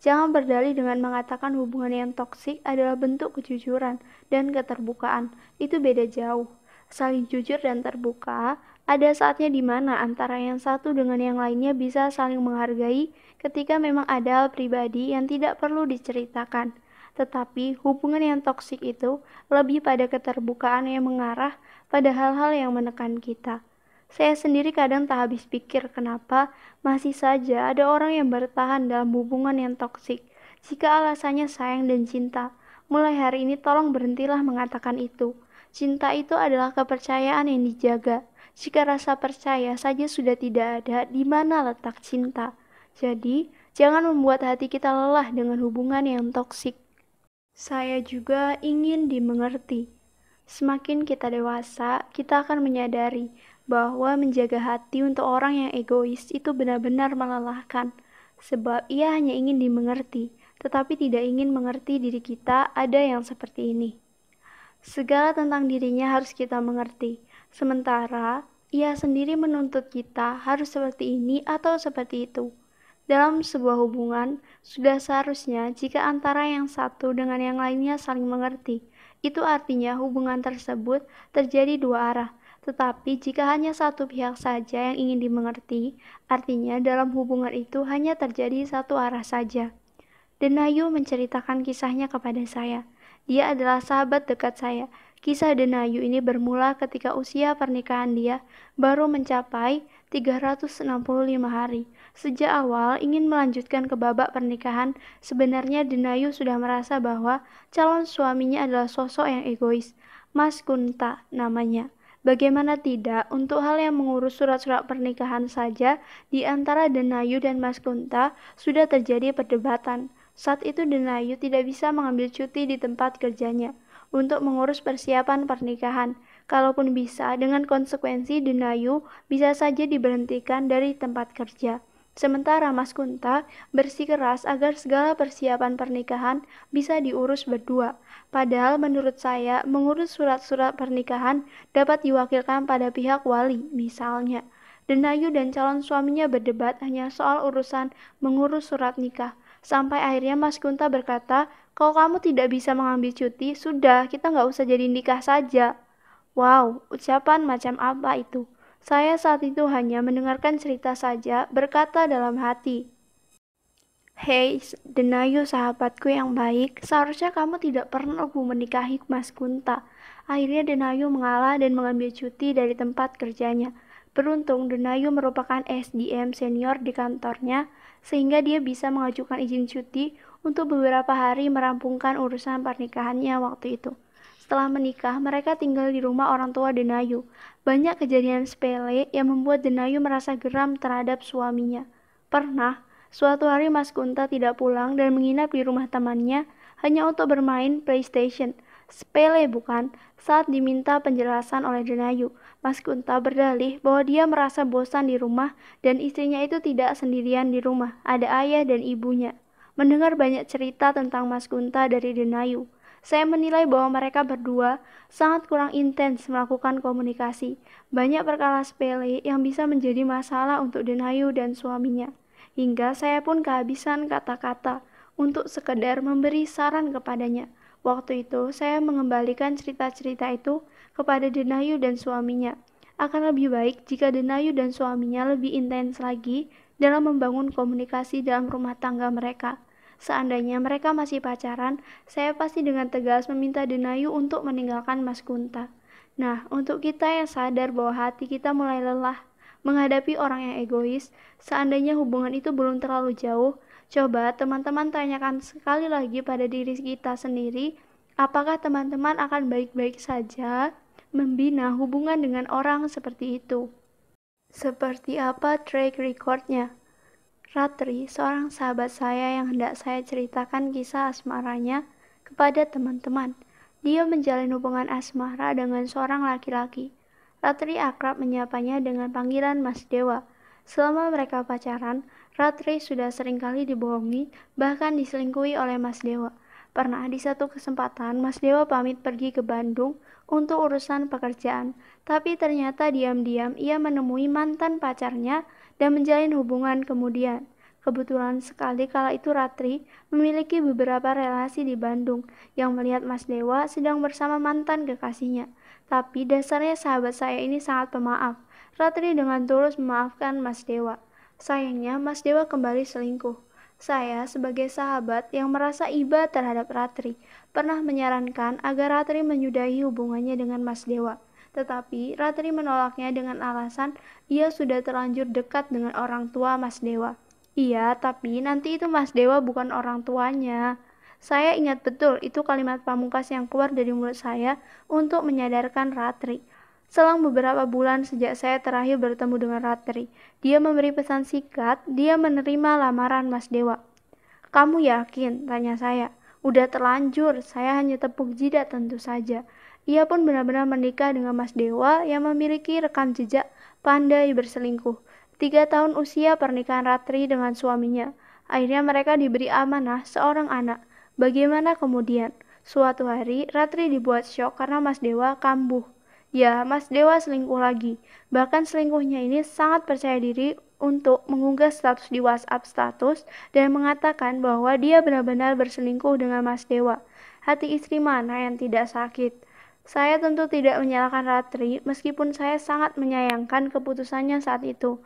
Jangan berdalih dengan mengatakan hubungan yang toksik adalah bentuk kejujuran dan keterbukaan. Itu beda jauh. Saling jujur dan terbuka, ada saatnya di mana antara yang satu dengan yang lainnya bisa saling menghargai ketika memang ada hal pribadi yang tidak perlu diceritakan. Tetapi hubungan yang toksik itu lebih pada keterbukaan yang mengarah pada hal-hal yang menekan kita. Saya sendiri kadang tak habis pikir kenapa masih saja ada orang yang bertahan dalam hubungan yang toksik. Jika alasannya sayang dan cinta, mulai hari ini tolong berhentilah mengatakan itu. Cinta itu adalah kepercayaan yang dijaga. Jika rasa percaya saja sudah tidak ada, di mana letak cinta? Jadi, jangan membuat hati kita lelah dengan hubungan yang toksik. Saya juga ingin dimengerti. Semakin kita dewasa, kita akan menyadari bahwa menjaga hati untuk orang yang egois itu benar-benar melelahkan, sebab ia hanya ingin dimengerti, tetapi tidak ingin mengerti diri kita ada yang seperti ini. Segala tentang dirinya harus kita mengerti, sementara ia sendiri menuntut kita harus seperti ini atau seperti itu. Dalam sebuah hubungan, sudah seharusnya jika antara yang satu dengan yang lainnya saling mengerti, itu artinya hubungan tersebut terjadi dua arah. Tetapi jika hanya satu pihak saja yang ingin dimengerti, artinya dalam hubungan itu hanya terjadi satu arah saja. Denayu menceritakan kisahnya kepada saya. Dia adalah sahabat dekat saya. Kisah Denayu ini bermula ketika usia pernikahan dia baru mencapai 365 hari. Sejak awal ingin melanjutkan ke babak pernikahan, sebenarnya Denayu sudah merasa bahwa calon suaminya adalah sosok yang egois. Mas Kunta namanya. Bagaimana tidak, untuk hal yang mengurus surat-surat pernikahan saja, di antara Denayu dan Mas Kunta sudah terjadi perdebatan. Saat itu Denayu tidak bisa mengambil cuti di tempat kerjanya untuk mengurus persiapan pernikahan. Kalaupun bisa, dengan konsekuensi Denayu bisa saja diberhentikan dari tempat kerja. Sementara Mas Kunta bersikeras agar segala persiapan pernikahan bisa diurus berdua. Padahal menurut saya, mengurus surat-surat pernikahan dapat diwakilkan pada pihak wali, misalnya. Denayu dan calon suaminya berdebat hanya soal urusan mengurus surat nikah. Sampai akhirnya Mas Kunta berkata Kalau kamu tidak bisa mengambil cuti, sudah, kita nggak usah jadi nikah saja. Wow, ucapan macam apa itu? Saya saat itu hanya mendengarkan cerita saja, berkata dalam hati, "Hei, Denayu sahabatku yang baik, seharusnya kamu tidak perlu menikahi Mas Kunta." Akhirnya Denayu mengalah dan mengambil cuti dari tempat kerjanya. Beruntung Denayu merupakan SDM senior di kantornya, sehingga dia bisa mengajukan izin cuti untuk beberapa hari merampungkan urusan pernikahannya waktu itu. Setelah menikah, mereka tinggal di rumah orang tua Denayu. Banyak kejadian sepele yang membuat Denayu merasa geram terhadap suaminya. Pernah, suatu hari Mas Kunta tidak pulang dan menginap di rumah temannya hanya untuk bermain PlayStation. Sepele bukan? Saat diminta penjelasan oleh Denayu, Mas Kunta berdalih bahwa dia merasa bosan di rumah dan istrinya itu tidak sendirian di rumah, ada ayah dan ibunya. Mendengar banyak cerita tentang Mas Kunta dari Denayu, saya menilai bahwa mereka berdua sangat kurang intens melakukan komunikasi. Banyak perkara sepele yang bisa menjadi masalah untuk Denayu dan suaminya. Hingga saya pun kehabisan kata-kata untuk sekedar memberi saran kepadanya. Waktu itu saya mengembalikan cerita-cerita itu kepada Denayu dan suaminya. Akan lebih baik jika Denayu dan suaminya lebih intens lagi dalam membangun komunikasi dalam rumah tangga mereka. Seandainya mereka masih pacaran, saya pasti dengan tegas meminta Denayu untuk meninggalkan Mas Kunta. Nah, untuk kita yang sadar bahwa hati kita mulai lelah menghadapi orang yang egois, seandainya hubungan itu belum terlalu jauh, coba teman-teman tanyakan sekali lagi pada diri kita sendiri, apakah teman-teman akan baik-baik saja membina hubungan dengan orang seperti itu? Seperti apa track recordnya? Ratri, seorang sahabat saya yang hendak saya ceritakan kisah asmaranya kepada teman-teman. Dia menjalin hubungan asmara dengan seorang laki-laki. Ratri akrab menyapanya dengan panggilan Mas Dewa. Selama mereka pacaran, Ratri sudah seringkali dibohongi, bahkan diselingkuhi oleh Mas Dewa. Pernah di satu kesempatan, Mas Dewa pamit pergi ke Bandung untuk urusan pekerjaan, tapi ternyata diam-diam ia menemui mantan pacarnya dan menjalin hubungan kemudian. Kebetulan sekali kala itu Ratri memiliki beberapa relasi di Bandung yang melihat Mas Dewa sedang bersama mantan kekasihnya. Tapi dasarnya sahabat saya ini sangat pemaaf. Ratri dengan tulus memaafkan Mas Dewa. Sayangnya Mas Dewa kembali selingkuh. Saya sebagai sahabat yang merasa iba terhadap Ratri, pernah menyarankan agar Ratri menyudahi hubungannya dengan Mas Dewa. Tetapi Ratri menolaknya dengan alasan ia sudah terlanjur dekat dengan orang tua Mas Dewa. Iya, tapi nanti itu Mas Dewa bukan orang tuanya. Saya ingat betul itu kalimat pamungkas yang keluar dari mulut saya untuk menyadarkan Ratri. Selang beberapa bulan sejak saya terakhir bertemu dengan Ratri, dia memberi pesan singkat, dia menerima lamaran Mas Dewa. "Kamu yakin?" tanya saya. "Udah terlanjur, saya hanya tepuk jidat tentu saja." Ia pun benar-benar menikah dengan Mas Dewa yang memiliki rekam jejak pandai berselingkuh. 3 tahun usia pernikahan Ratri dengan suaminya. Akhirnya mereka diberi amanah seorang anak. Bagaimana kemudian? Suatu hari, Ratri dibuat syok karena Mas Dewa kambuh. Ya, Mas Dewa selingkuh lagi. Bahkan selingkuhnya ini sangat percaya diri untuk mengunggah status di WhatsApp status dan mengatakan bahwa dia benar-benar berselingkuh dengan Mas Dewa. Hati istri mana yang tidak sakit? Saya tentu tidak menyalahkan Ratri, meskipun saya sangat menyayangkan keputusannya saat itu.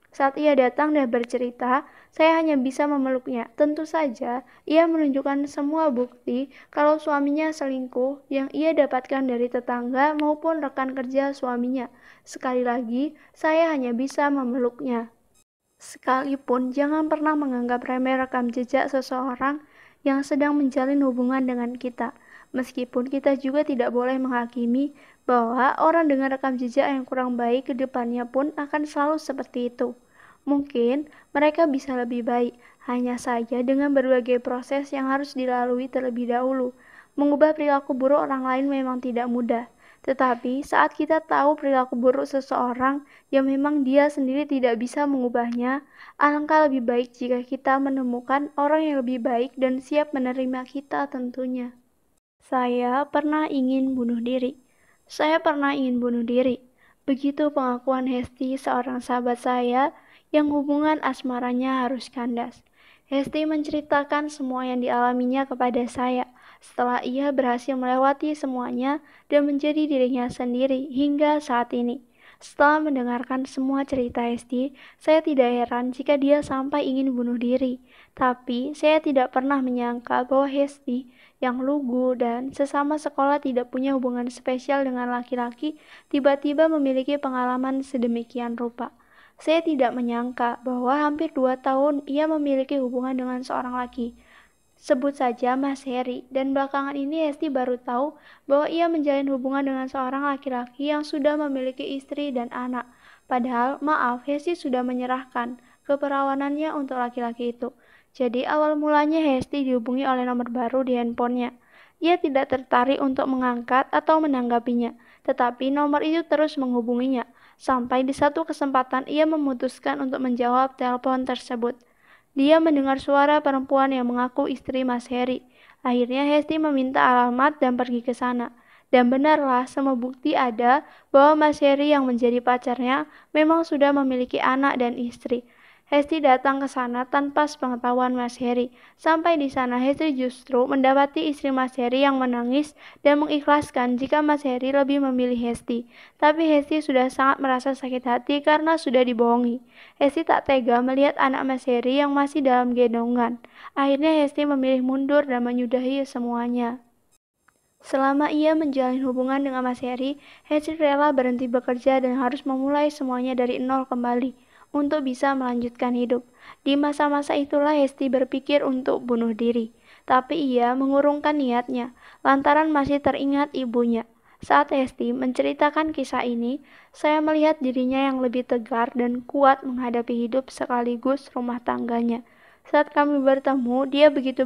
Saat ia datang dan bercerita, saya hanya bisa memeluknya. Tentu saja, ia menunjukkan semua bukti kalau suaminya selingkuh yang ia dapatkan dari tetangga maupun rekan kerja suaminya. Sekali lagi, saya hanya bisa memeluknya. Sekalipun jangan pernah menganggap remeh rekam jejak seseorang yang sedang menjalin hubungan dengan kita. Meskipun kita juga tidak boleh menghakimi bahwa orang dengan rekam jejak yang kurang baik ke depannya pun akan selalu seperti itu. Mungkin mereka bisa lebih baik, hanya saja dengan berbagai proses yang harus dilalui terlebih dahulu. Mengubah perilaku buruk orang lain memang tidak mudah. Tetapi saat kita tahu perilaku buruk seseorang yang memang dia sendiri tidak bisa mengubahnya, alangkah lebih baik jika kita menemukan orang yang lebih baik dan siap menerima kita tentunya. Saya pernah ingin bunuh diri. Saya pernah ingin bunuh diri. Begitu pengakuan Hesti, seorang sahabat saya yang hubungan asmaranya harus kandas. Hesti menceritakan semua yang dialaminya kepada saya. Setelah ia berhasil melewati semuanya dan menjadi dirinya sendiri hingga saat ini. Setelah mendengarkan semua cerita Hesti, saya tidak heran jika dia sampai ingin bunuh diri. Tapi saya tidak pernah menyangka bahwa Hesti yang lugu dan sesama sekolah tidak punya hubungan spesial dengan laki-laki tiba-tiba memiliki pengalaman sedemikian rupa. Saya tidak menyangka bahwa hampir 2 tahun ia memiliki hubungan dengan seorang laki. Sebut saja Mas Heri, dan belakangan ini Hesti baru tahu bahwa ia menjalin hubungan dengan seorang laki-laki yang sudah memiliki istri dan anak. Padahal, maaf, Hesti sudah menyerahkan keperawanannya untuk laki-laki itu. Jadi awal mulanya Hesti dihubungi oleh nomor baru di handphonenya. Ia tidak tertarik untuk mengangkat atau menanggapinya, tetapi nomor itu terus menghubunginya. Sampai di satu kesempatan ia memutuskan untuk menjawab telepon tersebut. Dia mendengar suara perempuan yang mengaku istri Mas Heri. Akhirnya Hesti meminta alamat dan pergi ke sana. Dan benarlah semua bukti ada bahwa Mas Heri yang menjadi pacarnya memang sudah memiliki anak dan istri. Hesti datang ke sana tanpa sepengetahuan Mas Heri. Sampai di sana Hesti justru mendapati istri Mas Heri yang menangis dan mengikhlaskan jika Mas Heri lebih memilih Hesti. Tapi Hesti sudah sangat merasa sakit hati karena sudah dibohongi. Hesti tak tega melihat anak Mas Heri yang masih dalam gendongan. Akhirnya Hesti memilih mundur dan menyudahi semuanya. Selama ia menjalin hubungan dengan Mas Heri, Hesti rela berhenti bekerja dan harus memulai semuanya dari nol kembali untuk bisa melanjutkan hidup. Di masa-masa itulah Hesti berpikir untuk bunuh diri. Tapi ia mengurungkan niatnya, lantaran masih teringat ibunya. Saat Hesti menceritakan kisah ini, saya melihat dirinya yang lebih tegar dan kuat menghadapi hidup sekaligus rumah tangganya. Saat kami bertemu, dia begitu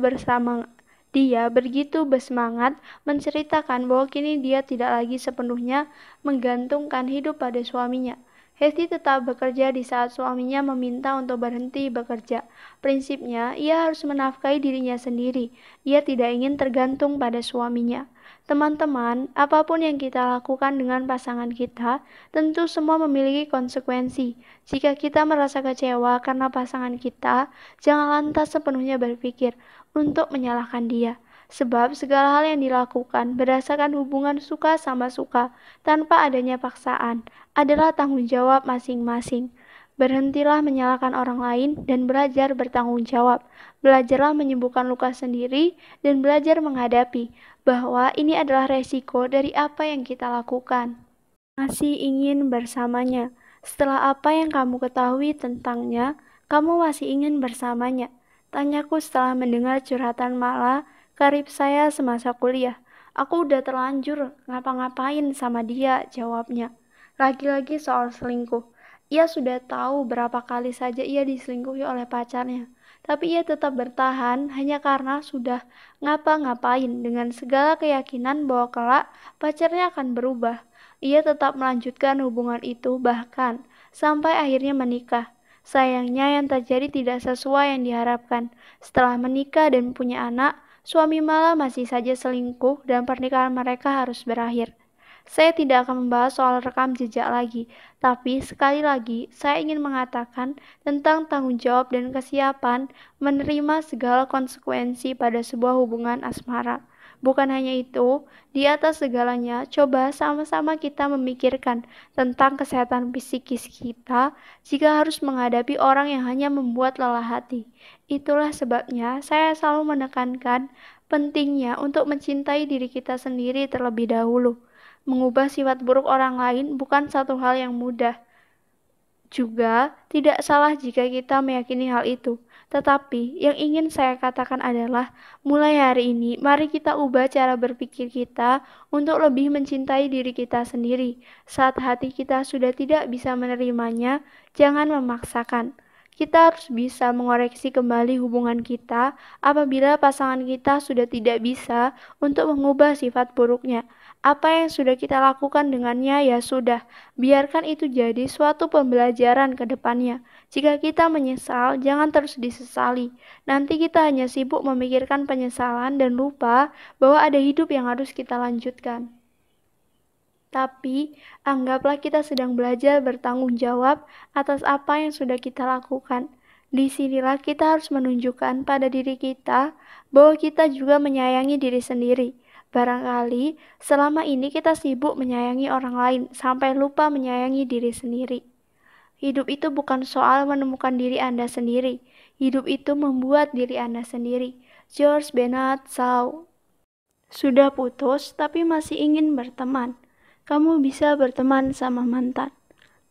bersemangat menceritakan bahwa kini dia tidak lagi sepenuhnya menggantungkan hidup pada suaminya. Hesti tetap bekerja di saat suaminya meminta untuk berhenti bekerja. Prinsipnya, ia harus menafkahi dirinya sendiri. Ia tidak ingin tergantung pada suaminya. Teman-teman, apapun yang kita lakukan dengan pasangan kita, tentu semua memiliki konsekuensi. Jika kita merasa kecewa karena pasangan kita, jangan lantas sepenuhnya berpikir untuk menyalahkan dia. Sebab segala hal yang dilakukan berdasarkan hubungan suka sama suka, tanpa adanya paksaan, adalah tanggung jawab masing-masing. Berhentilah menyalahkan orang lain dan belajar bertanggung jawab. Belajarlah menyembuhkan luka sendiri dan belajar menghadapi bahwa ini adalah resiko dari apa yang kita lakukan. Masih ingin bersamanya. Setelah apa yang kamu ketahui tentangnya, kamu masih ingin bersamanya. Tanyaku setelah mendengar curhatan Mala, karib saya semasa kuliah. Aku udah terlanjur ngapa-ngapain sama dia, jawabnya. Lagi-lagi soal selingkuh. Ia sudah tahu berapa kali saja ia diselingkuhi oleh pacarnya. Tapi ia tetap bertahan hanya karena sudah ngapa-ngapain dengan segala keyakinan bahwa kelak pacarnya akan berubah. Ia tetap melanjutkan hubungan itu bahkan sampai akhirnya menikah. Sayangnya yang terjadi tidak sesuai yang diharapkan. Setelah menikah dan punya anak, suami malah masih saja selingkuh dan pernikahan mereka harus berakhir. Saya tidak akan membahas soal rekam jejak lagi, tapi sekali lagi saya ingin mengatakan tentang tanggung jawab dan kesiapan menerima segala konsekuensi pada sebuah hubungan asmara. Bukan hanya itu, di atas segalanya, coba sama-sama kita memikirkan tentang kesehatan psikis kita jika harus menghadapi orang yang hanya membuat lelah hati. Itulah sebabnya saya selalu menekankan pentingnya untuk mencintai diri kita sendiri terlebih dahulu. Mengubah sifat buruk orang lain bukan satu hal yang mudah. Juga tidak salah jika kita meyakini hal itu. Tetapi yang ingin saya katakan adalah mulai hari ini mari kita ubah cara berpikir kita untuk lebih mencintai diri kita sendiri. Saat hati kita sudah tidak bisa menerimanya, jangan memaksakan. Kita harus bisa mengoreksi kembali hubungan kita apabila pasangan kita sudah tidak bisa untuk mengubah sifat buruknya. Apa yang sudah kita lakukan dengannya ya sudah, biarkan itu jadi suatu pembelajaran ke depannya. Jika kita menyesal, jangan terus disesali. Nanti kita hanya sibuk memikirkan penyesalan dan lupa bahwa ada hidup yang harus kita lanjutkan. Tapi, anggaplah kita sedang belajar bertanggung jawab atas apa yang sudah kita lakukan. Disinilah kita harus menunjukkan pada diri kita bahwa kita juga menyayangi diri sendiri. Barangkali selama ini kita sibuk menyayangi orang lain sampai lupa menyayangi diri sendiri. Hidup itu bukan soal menemukan diri Anda sendiri. Hidup itu membuat diri Anda sendiri. George Bernard Shaw. Sudah putus tapi masih ingin berteman. Kamu bisa berteman sama mantan.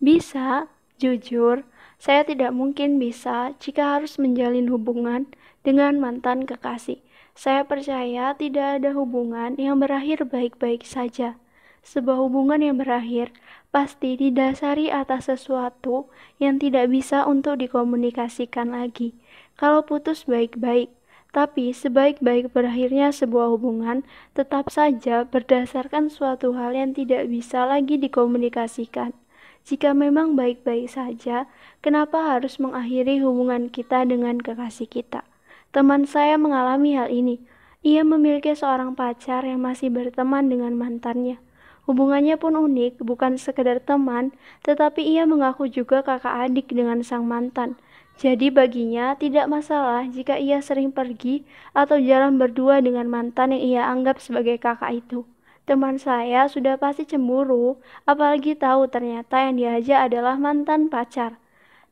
Bisa, jujur, saya tidak mungkin bisa jika harus menjalin hubungan dengan mantan kekasih. Saya percaya tidak ada hubungan yang berakhir baik-baik saja. Sebuah hubungan yang berakhir pasti didasari atas sesuatu yang tidak bisa untuk dikomunikasikan lagi. Kalau putus baik-baik, tapi sebaik-baik berakhirnya sebuah hubungan tetap saja berdasarkan suatu hal yang tidak bisa lagi dikomunikasikan. Jika memang baik-baik saja, kenapa harus mengakhiri hubungan kita dengan kekasih kita? Teman saya mengalami hal ini. Ia memiliki seorang pacar yang masih berteman dengan mantannya. Hubungannya pun unik, bukan sekedar teman, tetapi ia mengaku juga kakak adik dengan sang mantan. Jadi baginya tidak masalah jika ia sering pergi atau jalan berdua dengan mantan yang ia anggap sebagai kakak itu. Teman saya sudah pasti cemburu, apalagi tahu ternyata yang diajak adalah mantan pacar.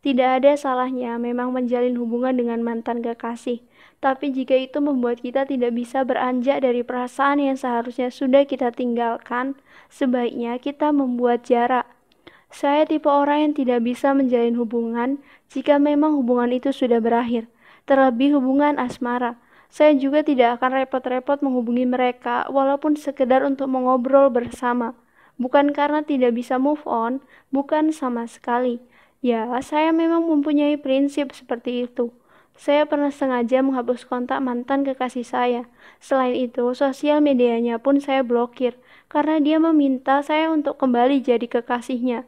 Tidak ada salahnya memang menjalin hubungan dengan mantan kekasih, tapi jika itu membuat kita tidak bisa beranjak dari perasaan yang seharusnya sudah kita tinggalkan, sebaiknya kita membuat jarak. Saya tipe orang yang tidak bisa menjalin hubungan jika memang hubungan itu sudah berakhir, terlebih hubungan asmara. Saya juga tidak akan repot-repot menghubungi mereka walaupun sekedar untuk mengobrol bersama. Bukan karena tidak bisa move on, bukan sama sekali. Ya, saya memang mempunyai prinsip seperti itu. Saya pernah sengaja menghapus kontak mantan kekasih saya. Selain itu, sosial medianya pun saya blokir karena dia meminta saya untuk kembali jadi kekasihnya.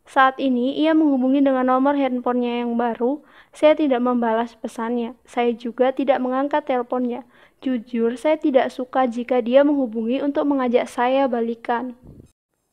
Saat ini ia menghubungi dengan nomor handphonenya yang baru. Saya tidak membalas pesannya. Saya juga tidak mengangkat teleponnya. Jujur, saya tidak suka jika dia menghubungi untuk mengajak saya balikan.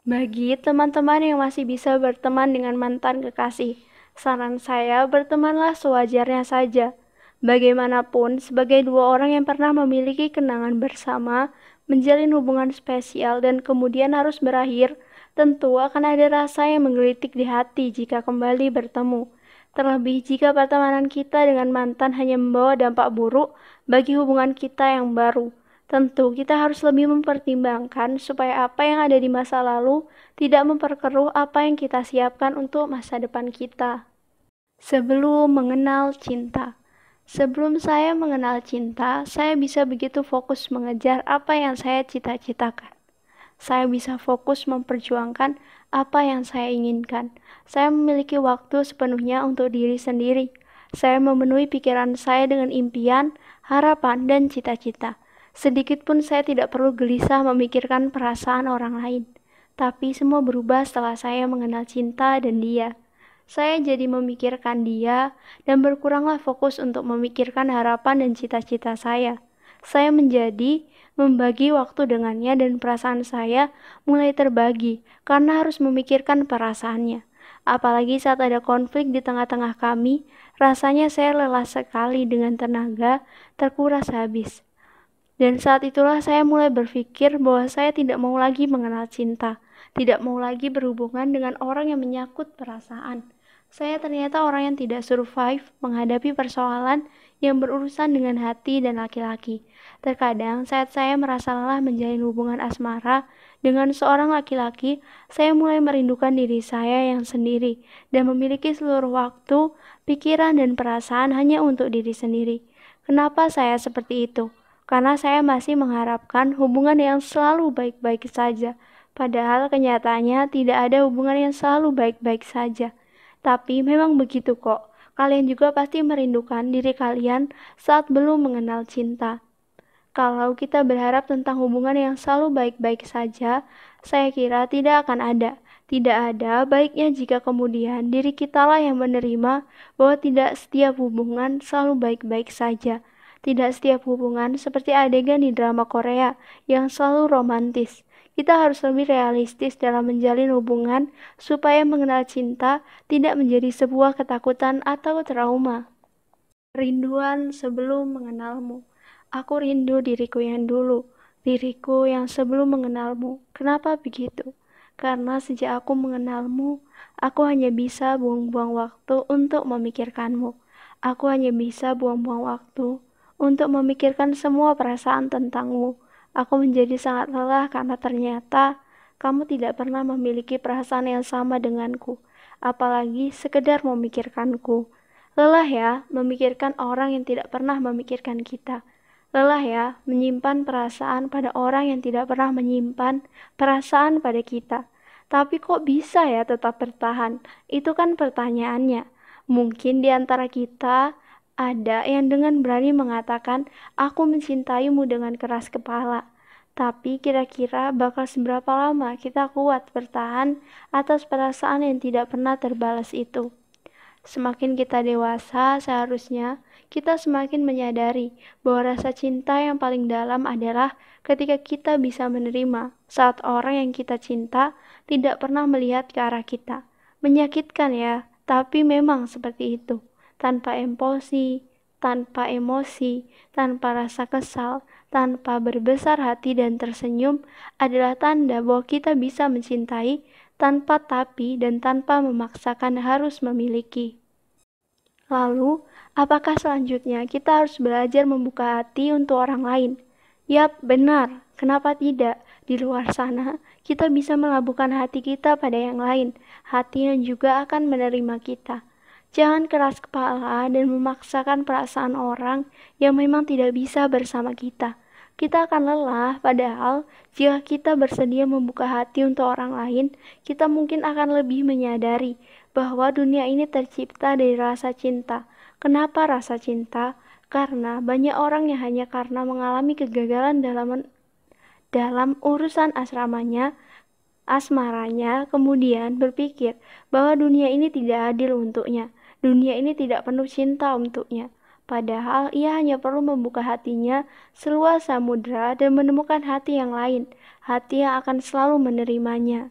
Bagi teman-teman yang masih bisa berteman dengan mantan kekasih, saran saya bertemanlah sewajarnya saja. Bagaimanapun, sebagai dua orang yang pernah memiliki kenangan bersama, menjalin hubungan spesial dan kemudian harus berakhir, tentu akan ada rasa yang menggelitik di hati jika kembali bertemu. Terlebih jika pertemanan kita dengan mantan hanya membawa dampak buruk bagi hubungan kita yang baru. Tentu kita harus lebih mempertimbangkan supaya apa yang ada di masa lalu tidak memperkeruh apa yang kita siapkan untuk masa depan kita. Sebelum mengenal cinta. Sebelum saya mengenal cinta, saya bisa begitu fokus mengejar apa yang saya cita-citakan. Saya bisa fokus memperjuangkan apa yang saya inginkan. Saya memiliki waktu sepenuhnya untuk diri sendiri. Saya memenuhi pikiran saya dengan impian, harapan, dan cita-cita. Sedikit pun saya tidak perlu gelisah memikirkan perasaan orang lain. Tapi semua berubah setelah saya mengenal cinta dan dia. Saya jadi memikirkan dia dan berkuranglah fokus untuk memikirkan harapan dan cita-cita saya. Saya menjadi membagi waktu dengannya dan perasaan saya mulai terbagi karena harus memikirkan perasaannya. Apalagi saat ada konflik di tengah-tengah kami, rasanya saya lelah sekali dengan tenaga terkuras habis. Dan saat itulah saya mulai berpikir bahwa saya tidak mau lagi mengenal cinta, tidak mau lagi berhubungan dengan orang yang menyangkut perasaan. Saya ternyata orang yang tidak survive menghadapi persoalan yang berurusan dengan hati dan laki-laki. Terkadang saat saya merasa lelah menjalin hubungan asmara dengan seorang laki-laki, saya mulai merindukan diri saya yang sendiri dan memiliki seluruh waktu, pikiran, dan perasaan hanya untuk diri sendiri. Kenapa saya seperti itu? Karena saya masih mengharapkan hubungan yang selalu baik-baik saja. Padahal kenyataannya tidak ada hubungan yang selalu baik-baik saja. Tapi memang begitu kok. Kalian juga pasti merindukan diri kalian saat belum mengenal cinta. Kalau kita berharap tentang hubungan yang selalu baik-baik saja, saya kira tidak akan ada. Tidak ada baiknya jika kemudian diri kitalah yang menerima bahwa tidak setiap hubungan selalu baik-baik saja. Tidak setiap hubungan seperti adegan di drama Korea yang selalu romantis. Kita harus lebih realistis dalam menjalin hubungan supaya mengenal cinta tidak menjadi sebuah ketakutan atau trauma. Rinduan sebelum mengenalmu. Aku rindu diriku yang dulu, diriku yang sebelum mengenalmu. Kenapa begitu? Karena sejak aku mengenalmu, aku hanya bisa buang-buang waktu untuk memikirkanmu. Aku hanya bisa buang-buang waktu untuk memikirkan semua perasaan tentangmu. Aku menjadi sangat lelah karena ternyata kamu tidak pernah memiliki perasaan yang sama denganku, apalagi sekedar memikirkanku. Lelah ya, memikirkan orang yang tidak pernah memikirkan kita. Lelah ya, menyimpan perasaan pada orang yang tidak pernah menyimpan perasaan pada kita. Tapi kok bisa ya tetap bertahan? Itu kan pertanyaannya. Mungkin di antara kita ada yang dengan berani mengatakan, "Aku mencintaimu dengan keras kepala." Tapi kira-kira bakal seberapa lama kita kuat bertahan atas perasaan yang tidak pernah terbalas itu? Semakin kita dewasa, seharusnya kita semakin menyadari bahwa rasa cinta yang paling dalam adalah ketika kita bisa menerima saat orang yang kita cinta tidak pernah melihat ke arah kita. Menyakitkan ya, tapi memang seperti itu. Tanpa emosi, tanpa rasa kesal, tanpa berbesar hati dan tersenyum adalah tanda bahwa kita bisa mencintai tanpa tapi dan tanpa memaksakan harus memiliki. Lalu, apakah selanjutnya kita harus belajar membuka hati untuk orang lain? Yap, benar. Kenapa tidak? Di luar sana, kita bisa melabuhkan hati kita pada yang lain, hati yang juga akan menerima kita. Jangan keras kepala dan memaksakan perasaan orang yang memang tidak bisa bersama kita. Kita akan lelah, padahal jika kita bersedia membuka hati untuk orang lain, kita mungkin akan lebih menyadari bahwa dunia ini tercipta dari rasa cinta. Kenapa rasa cinta? Karena banyak orang yang hanya karena mengalami kegagalan dalam urusan asmaranya, kemudian berpikir bahwa dunia ini tidak adil untuknya. Dunia ini tidak penuh cinta untuknya. Padahal ia hanya perlu membuka hatinya seluas samudera dan menemukan hati yang lain, hati yang akan selalu menerimanya.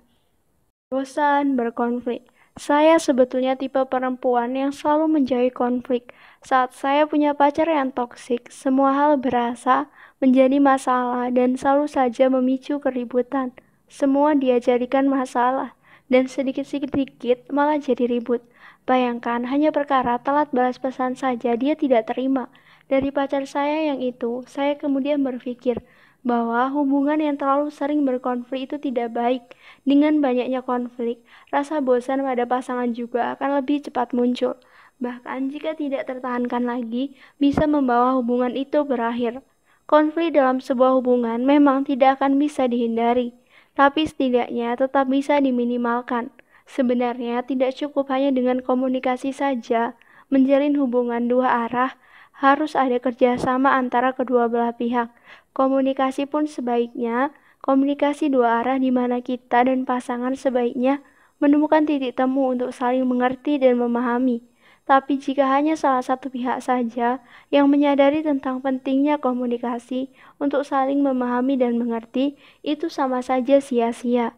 Bosan berkonflik. Saya sebetulnya tipe perempuan yang selalu menjauhi konflik. Saat saya punya pacar yang toksik, semua hal berasa menjadi masalah dan selalu saja memicu keributan. Semua dia jadikan masalah, dan sedikit-sedikit malah jadi ribut. Bayangkan hanya perkara telat balas pesan saja dia tidak terima. Dari pacar saya yang itu, saya kemudian berpikir bahwa hubungan yang terlalu sering berkonflik itu tidak baik. Dengan banyaknya konflik, rasa bosan pada pasangan juga akan lebih cepat muncul. Bahkan jika tidak tertahankan lagi, bisa membawa hubungan itu berakhir. Konflik dalam sebuah hubungan memang tidak akan bisa dihindari, tapi setidaknya tetap bisa diminimalkan. Sebenarnya tidak cukup hanya dengan komunikasi saja. Menjalin hubungan dua arah harus ada kerjasama antara kedua belah pihak. Komunikasi pun sebaiknya komunikasi dua arah di mana kita dan pasangan sebaiknya menemukan titik temu untuk saling mengerti dan memahami. Tapi jika hanya salah satu pihak saja yang menyadari tentang pentingnya komunikasi untuk saling memahami dan mengerti, itu sama saja sia-sia.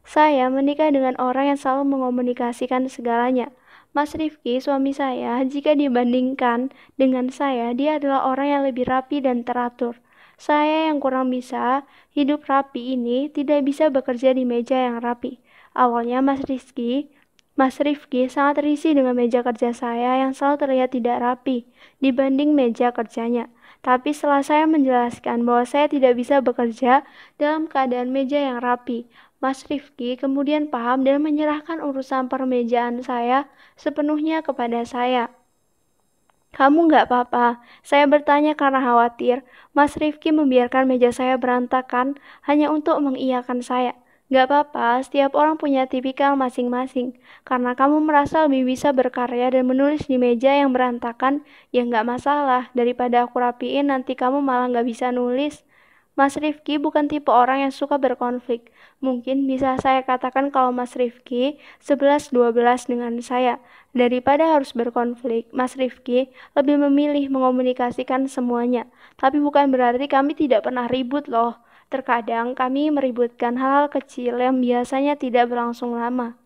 Saya menikah dengan orang yang selalu mengomunikasikan segalanya. Mas Rifki, suami saya, jika dibandingkan dengan saya, dia adalah orang yang lebih rapi dan teratur. Saya yang kurang bisa hidup rapi ini tidak bisa bekerja di meja yang rapi. Awalnya Mas Rifki sangat risih dengan meja kerja saya yang selalu terlihat tidak rapi dibanding meja kerjanya. Tapi setelah saya menjelaskan bahwa saya tidak bisa bekerja dalam keadaan meja yang rapi, Mas Rifki kemudian paham dan menyerahkan urusan permejaan saya sepenuhnya kepada saya. Kamu nggak apa-apa, saya bertanya karena khawatir. Mas Rifki membiarkan meja saya berantakan hanya untuk mengiyakan saya. Nggak apa-apa, setiap orang punya tipikal masing-masing. Karena kamu merasa lebih bisa berkarya dan menulis di meja yang berantakan, ya nggak masalah. Daripada aku rapiin, nanti kamu malah nggak bisa nulis. Mas Rifki bukan tipe orang yang suka berkonflik. Mungkin bisa saya katakan kalau Mas Rifki 11-12 dengan saya. Daripada harus berkonflik, Mas Rifki lebih memilih mengomunikasikan semuanya. Tapi bukan berarti kami tidak pernah ribut loh. Terkadang kami meributkan hal-hal kecil yang biasanya tidak berlangsung lama.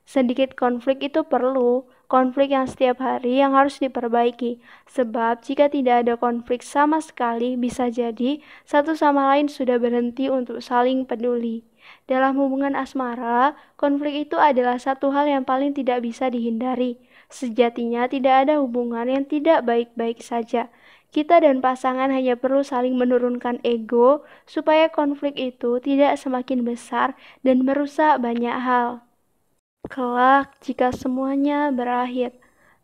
Sedikit konflik itu perlu, konflik yang setiap hari yang harus diperbaiki. Sebab jika tidak ada konflik sama sekali, bisa jadi satu sama lain sudah berhenti untuk saling peduli. Dalam hubungan asmara, konflik itu adalah satu hal yang paling tidak bisa dihindari. Sejatinya tidak ada hubungan yang tidak baik-baik saja. Kita dan pasangan hanya perlu saling menurunkan ego supaya konflik itu tidak semakin besar dan merusak banyak hal. Kelak, jika semuanya berakhir,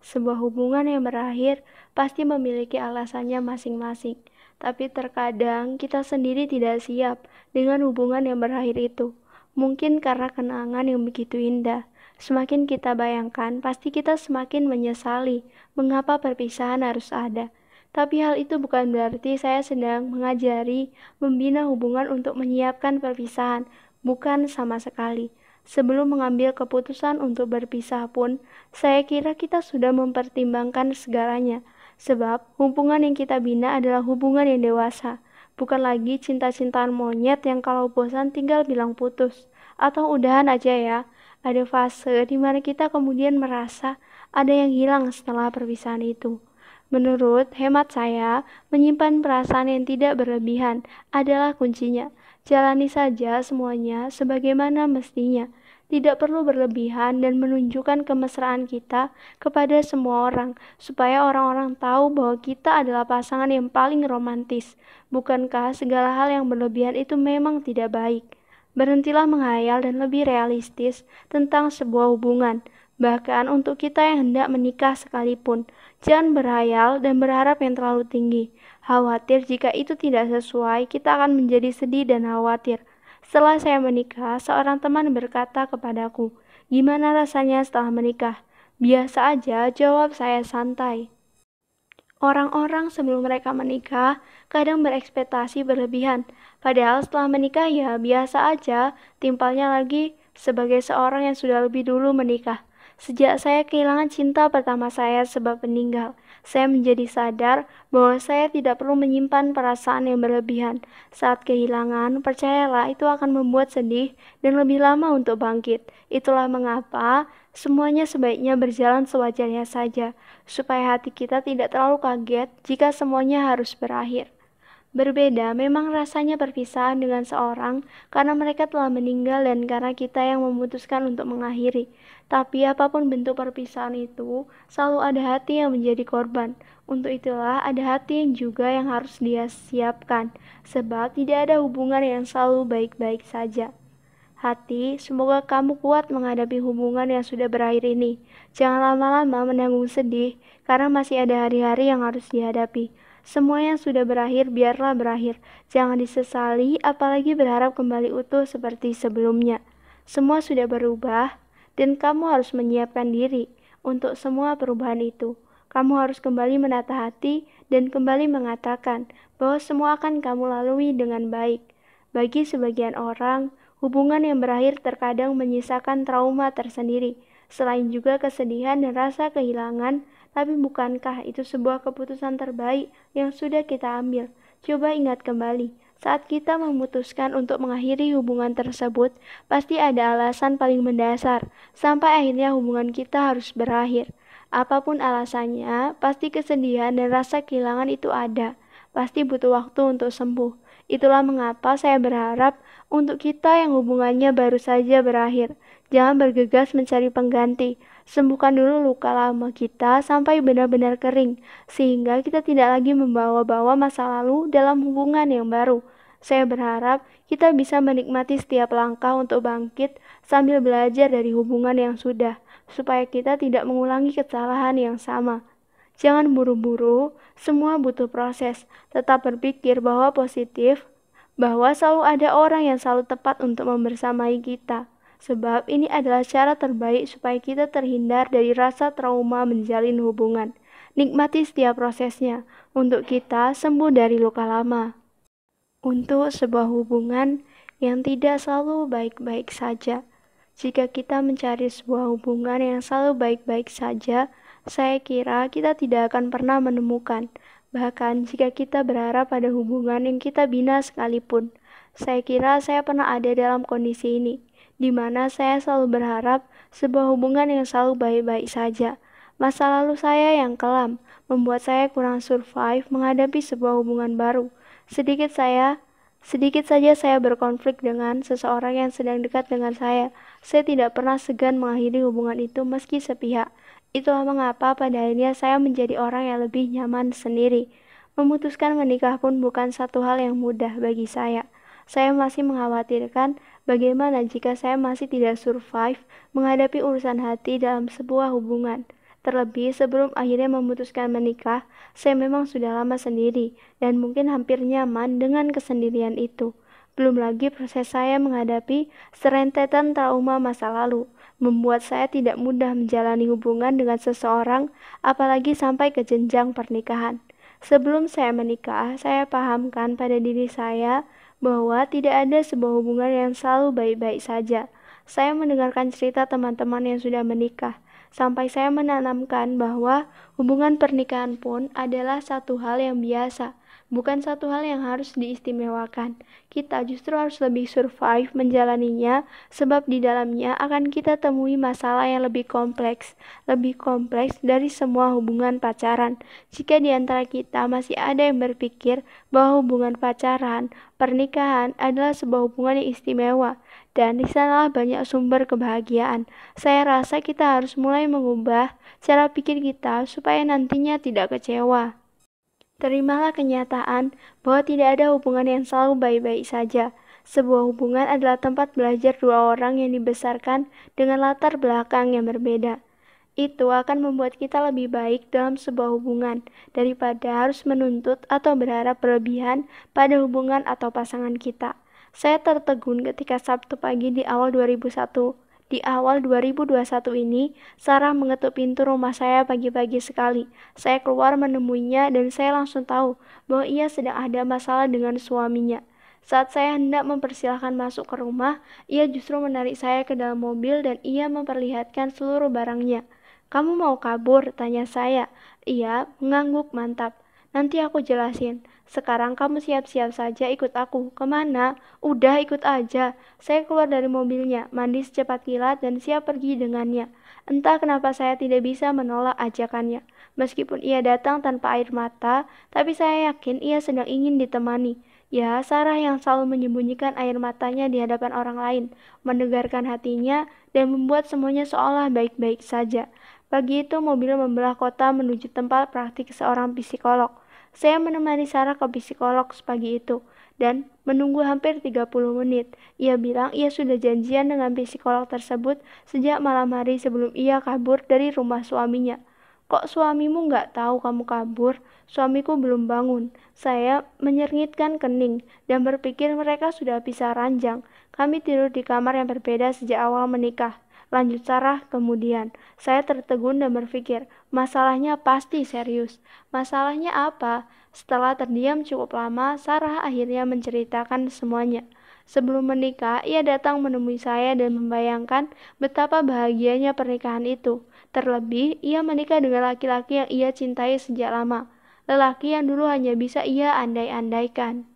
sebuah hubungan yang berakhir pasti memiliki alasannya masing-masing. Tapi terkadang kita sendiri tidak siap dengan hubungan yang berakhir itu. Mungkin karena kenangan yang begitu indah. Semakin kita bayangkan, pasti kita semakin menyesali mengapa perpisahan harus ada. Tapi hal itu bukan berarti saya sedang mengajari, membina hubungan untuk menyiapkan perpisahan. Bukan sama sekali. Sebelum mengambil keputusan untuk berpisah pun, saya kira kita sudah mempertimbangkan segalanya. Sebab hubungan yang kita bina adalah hubungan yang dewasa. Bukan lagi cinta-cintaan monyet yang kalau bosan tinggal bilang putus. Atau udahan aja ya. Ada fase di mana kita kemudian merasa ada yang hilang setelah perpisahan itu. Menurut hemat saya, menyimpan perasaan yang tidak berlebihan adalah kuncinya. Jalani saja semuanya sebagaimana mestinya. Tidak perlu berlebihan dan menunjukkan kemesraan kita kepada semua orang, supaya orang-orang tahu bahwa kita adalah pasangan yang paling romantis. Bukankah segala hal yang berlebihan itu memang tidak baik? Berhentilah menghayal dan lebih realistis tentang sebuah hubungan. Bahkan untuk kita yang hendak menikah sekalipun, jangan berhayal dan berharap yang terlalu tinggi. Khawatir jika itu tidak sesuai, kita akan menjadi sedih dan khawatir. Setelah saya menikah, seorang teman berkata kepadaku, "Gimana rasanya setelah menikah?" "Biasa aja," jawab saya santai. Orang-orang sebelum mereka menikah kadang berekspektasi berlebihan. Padahal setelah menikah ya biasa aja, timpalnya lagi sebagai seorang yang sudah lebih dulu menikah. Sejak saya kehilangan cinta pertama saya sebab meninggal, saya menjadi sadar bahwa saya tidak perlu menyimpan perasaan yang berlebihan. Saat kehilangan, percayalah itu akan membuat sedih dan lebih lama untuk bangkit. Itulah mengapa semuanya sebaiknya berjalan sewajarnya saja, supaya hati kita tidak terlalu kaget jika semuanya harus berakhir. Berbeda memang rasanya perpisahan dengan seorang karena mereka telah meninggal dan karena kita yang memutuskan untuk mengakhiri. Tapi apapun bentuk perpisahan itu, selalu ada hati yang menjadi korban. Untuk itulah ada hati yang juga yang harus dia siapkan, sebab tidak ada hubungan yang selalu baik-baik saja. Hati, semoga kamu kuat menghadapi hubungan yang sudah berakhir ini. Jangan lama-lama menanggung sedih, karena masih ada hari-hari yang harus dihadapi. Semua yang sudah berakhir, biarlah berakhir. Jangan disesali, apalagi berharap kembali utuh seperti sebelumnya. Semua sudah berubah, dan kamu harus menyiapkan diri untuk semua perubahan itu. Kamu harus kembali menata hati dan kembali mengatakan bahwa semua akan kamu lalui dengan baik. Bagi sebagian orang, hubungan yang berakhir terkadang menyisakan trauma tersendiri, selain juga kesedihan dan rasa kehilangan. Tapi bukankah itu sebuah keputusan terbaik yang sudah kita ambil? Coba ingat kembali, saat kita memutuskan untuk mengakhiri hubungan tersebut, pasti ada alasan paling mendasar, sampai akhirnya hubungan kita harus berakhir. Apapun alasannya, pasti kesedihan dan rasa kehilangan itu ada. Pasti butuh waktu untuk sembuh. Itulah mengapa saya berharap untuk kita yang hubungannya baru saja berakhir, jangan bergegas mencari pengganti. Sembuhkan dulu luka lama kita sampai benar-benar kering, sehingga kita tidak lagi membawa-bawa masa lalu dalam hubungan yang baru. Saya berharap kita bisa menikmati setiap langkah untuk bangkit sambil belajar dari hubungan yang sudah, supaya kita tidak mengulangi kesalahan yang sama. Jangan buru-buru, semua butuh proses. Tetap berpikir bahwa positif, bahwa selalu ada orang yang selalu tepat untuk membersamai kita. Sebab ini adalah cara terbaik supaya kita terhindar dari rasa trauma menjalin hubungan. Nikmati setiap prosesnya untuk kita sembuh dari luka lama. Untuk sebuah hubungan yang tidak selalu baik-baik saja. Jika kita mencari sebuah hubungan yang selalu baik-baik saja, saya kira kita tidak akan pernah menemukan. Bahkan jika kita berharap pada hubungan yang kita bina sekalipun. Saya kira saya pernah ada dalam kondisi ini, di mana saya selalu berharap sebuah hubungan yang selalu baik-baik saja. Masa lalu saya yang kelam membuat saya kurang survive menghadapi sebuah hubungan baru. Sedikit saja saya berkonflik dengan seseorang yang sedang dekat dengan saya. Saya tidak pernah segan mengakhiri hubungan itu meski sepihak. Itulah mengapa pada akhirnya saya menjadi orang yang lebih nyaman sendiri. Memutuskan menikah pun bukan satu hal yang mudah bagi saya. Saya masih mengkhawatirkan bagaimana jika saya masih tidak survive menghadapi urusan hati dalam sebuah hubungan. Terlebih sebelum akhirnya memutuskan menikah, saya memang sudah lama sendiri dan mungkin hampir nyaman dengan kesendirian itu. Belum lagi proses saya menghadapi serentetan trauma masa lalu, membuat saya tidak mudah menjalani hubungan dengan seseorang, apalagi sampai ke jenjang pernikahan. Sebelum saya menikah, saya pahamkan pada diri saya bahwa tidak ada sebuah hubungan yang selalu baik-baik saja. Saya mendengarkan cerita teman-teman yang sudah menikah, sampai saya menanamkan bahwa hubungan pernikahan pun adalah satu hal yang biasa, bukan satu hal yang harus diistimewakan. Kita justru harus lebih survive menjalaninya, sebab di dalamnya akan kita temui masalah yang lebih kompleks dari semua hubungan pacaran. Jika di antara kita masih ada yang berpikir bahwa hubungan pacaran, pernikahan adalah sebuah hubungan yang istimewa, dan di sanalah banyak sumber kebahagiaan. Saya rasa kita harus mulai mengubah cara pikir kita supaya nantinya tidak kecewa. Terimalah kenyataan bahwa tidak ada hubungan yang selalu baik-baik saja. Sebuah hubungan adalah tempat belajar dua orang yang dibesarkan dengan latar belakang yang berbeda. Itu akan membuat kita lebih baik dalam sebuah hubungan daripada harus menuntut atau berharap berlebihan pada hubungan atau pasangan kita. Saya tertegun ketika Sabtu pagi di awal 2021 ini, Sarah mengetuk pintu rumah saya pagi-pagi sekali. Saya keluar menemuinya dan saya langsung tahu bahwa ia sedang ada masalah dengan suaminya. Saat saya hendak mempersilahkan masuk ke rumah, ia justru menarik saya ke dalam mobil dan ia memperlihatkan seluruh barangnya. "Kamu mau kabur?" tanya saya. Ia mengangguk mantap. "Nanti aku jelasin. Sekarang kamu siap-siap saja ikut aku." "Kemana?" "Udah ikut aja." Saya keluar dari mobilnya, mandi secepat kilat dan siap pergi dengannya. Entah kenapa saya tidak bisa menolak ajakannya. Meskipun ia datang tanpa air mata, tapi saya yakin ia sedang ingin ditemani. Ya, Sarah yang selalu menyembunyikan air matanya di hadapan orang lain, menegarkan hatinya, dan membuat semuanya seolah baik-baik saja. Pagi itu mobil membelah kota menuju tempat praktik seorang psikolog. Saya menemani Sarah ke psikolog pagi itu dan menunggu hampir 30 menit. Ia bilang ia sudah janjian dengan psikolog tersebut sejak malam hari sebelum ia kabur dari rumah suaminya. "Kok suamimu nggak tahu kamu kabur?" "Suamiku belum bangun." Saya menyerngitkan kening dan berpikir mereka sudah pisah ranjang. "Kami tidur di kamar yang berbeda sejak awal menikah," lanjut Sarah kemudian. Saya tertegun dan berpikir, masalahnya pasti serius. "Masalahnya apa?" Setelah terdiam cukup lama, Sarah akhirnya menceritakan semuanya. Sebelum menikah, ia datang menemui saya dan membayangkan betapa bahagianya pernikahan itu. Terlebih, ia menikah dengan laki-laki yang ia cintai sejak lama. Lelaki yang dulu hanya bisa ia andai-andaikan.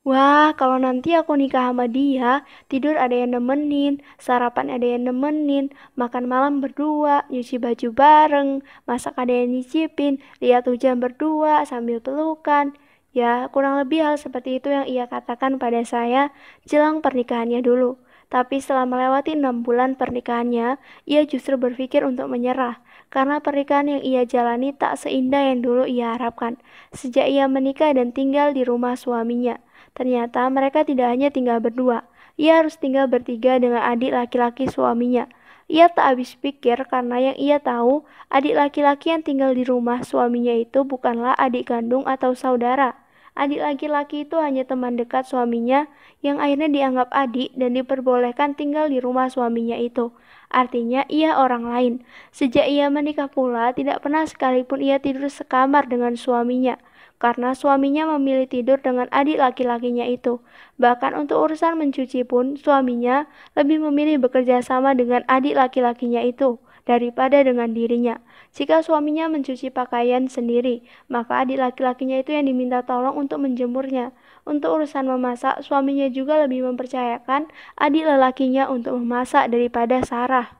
"Wah, kalau nanti aku nikah sama dia, tidur ada yang nemenin, sarapan ada yang nemenin, makan malam berdua, nyuci baju bareng, masak ada yang nyicipin, lihat hujan berdua sambil pelukan." Ya, kurang lebih hal seperti itu yang ia katakan pada saya jelang pernikahannya dulu. Tapi setelah melewati 6 bulan pernikahannya, ia justru berpikir untuk menyerah, karena pernikahan yang ia jalani tak seindah yang dulu ia harapkan. Sejak ia menikah dan tinggal di rumah suaminya, ternyata mereka tidak hanya tinggal berdua, ia harus tinggal bertiga dengan adik laki-laki suaminya. Ia tak habis pikir karena yang ia tahu, adik laki-laki yang tinggal di rumah suaminya itu bukanlah adik kandung atau saudara. Adik laki-laki itu hanya teman dekat suaminya yang akhirnya dianggap adik dan diperbolehkan tinggal di rumah suaminya itu. Artinya ia orang lain. Sejak ia menikah pula, tidak pernah sekalipun ia tidur sekamar dengan suaminya, karena suaminya memilih tidur dengan adik laki-lakinya itu. Bahkan untuk urusan mencuci pun, suaminya lebih memilih bekerja sama dengan adik laki-lakinya itu daripada dengan dirinya. Jika suaminya mencuci pakaian sendiri, maka adik laki-lakinya itu yang diminta tolong untuk menjemurnya. Untuk urusan memasak, suaminya juga lebih mempercayakan adik lelakinya untuk memasak daripada Sarah.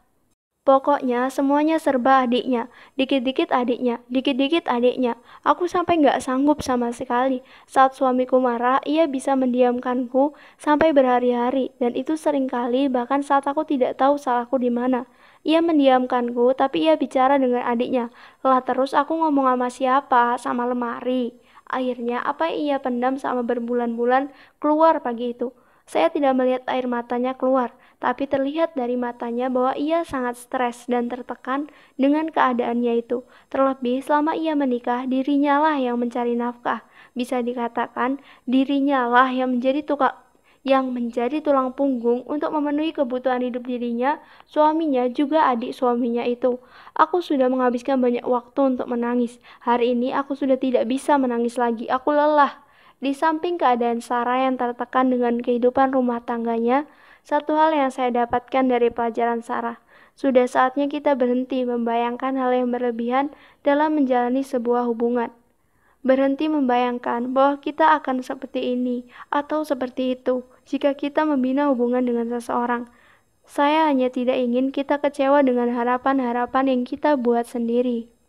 Pokoknya semuanya serba adiknya, dikit-dikit adiknya, dikit-dikit adiknya. Aku sampai nggak sanggup sama sekali. Saat suamiku marah, ia bisa mendiamkanku sampai berhari-hari, dan itu seringkali bahkan saat aku tidak tahu salahku di mana. Ia mendiamkanku, tapi ia bicara dengan adiknya. Lah terus aku ngomong sama siapa? Sama lemari. Akhirnya apa yang ia pendam sama berbulan-bulan keluar pagi itu. Saya tidak melihat air matanya keluar, tapi terlihat dari matanya bahwa ia sangat stres dan tertekan dengan keadaannya itu. Terlebih selama ia menikah, dirinya lah yang mencari nafkah. Bisa dikatakan, dirinya lah yang menjadi tulang punggung untuk memenuhi kebutuhan hidup dirinya, suaminya, juga adik suaminya itu. Aku sudah menghabiskan banyak waktu untuk menangis. Hari ini aku sudah tidak bisa menangis lagi. Aku lelah. Di samping keadaan Sarah yang tertekan dengan kehidupan rumah tangganya, satu hal yang saya dapatkan dari pelajaran Sarah, sudah saatnya kita berhenti membayangkan hal yang berlebihan dalam menjalani sebuah hubungan. Berhenti membayangkan bahwa kita akan seperti ini atau seperti itu jika kita membina hubungan dengan seseorang. Saya hanya tidak ingin kita kecewa dengan harapan-harapan yang kita buat sendiri.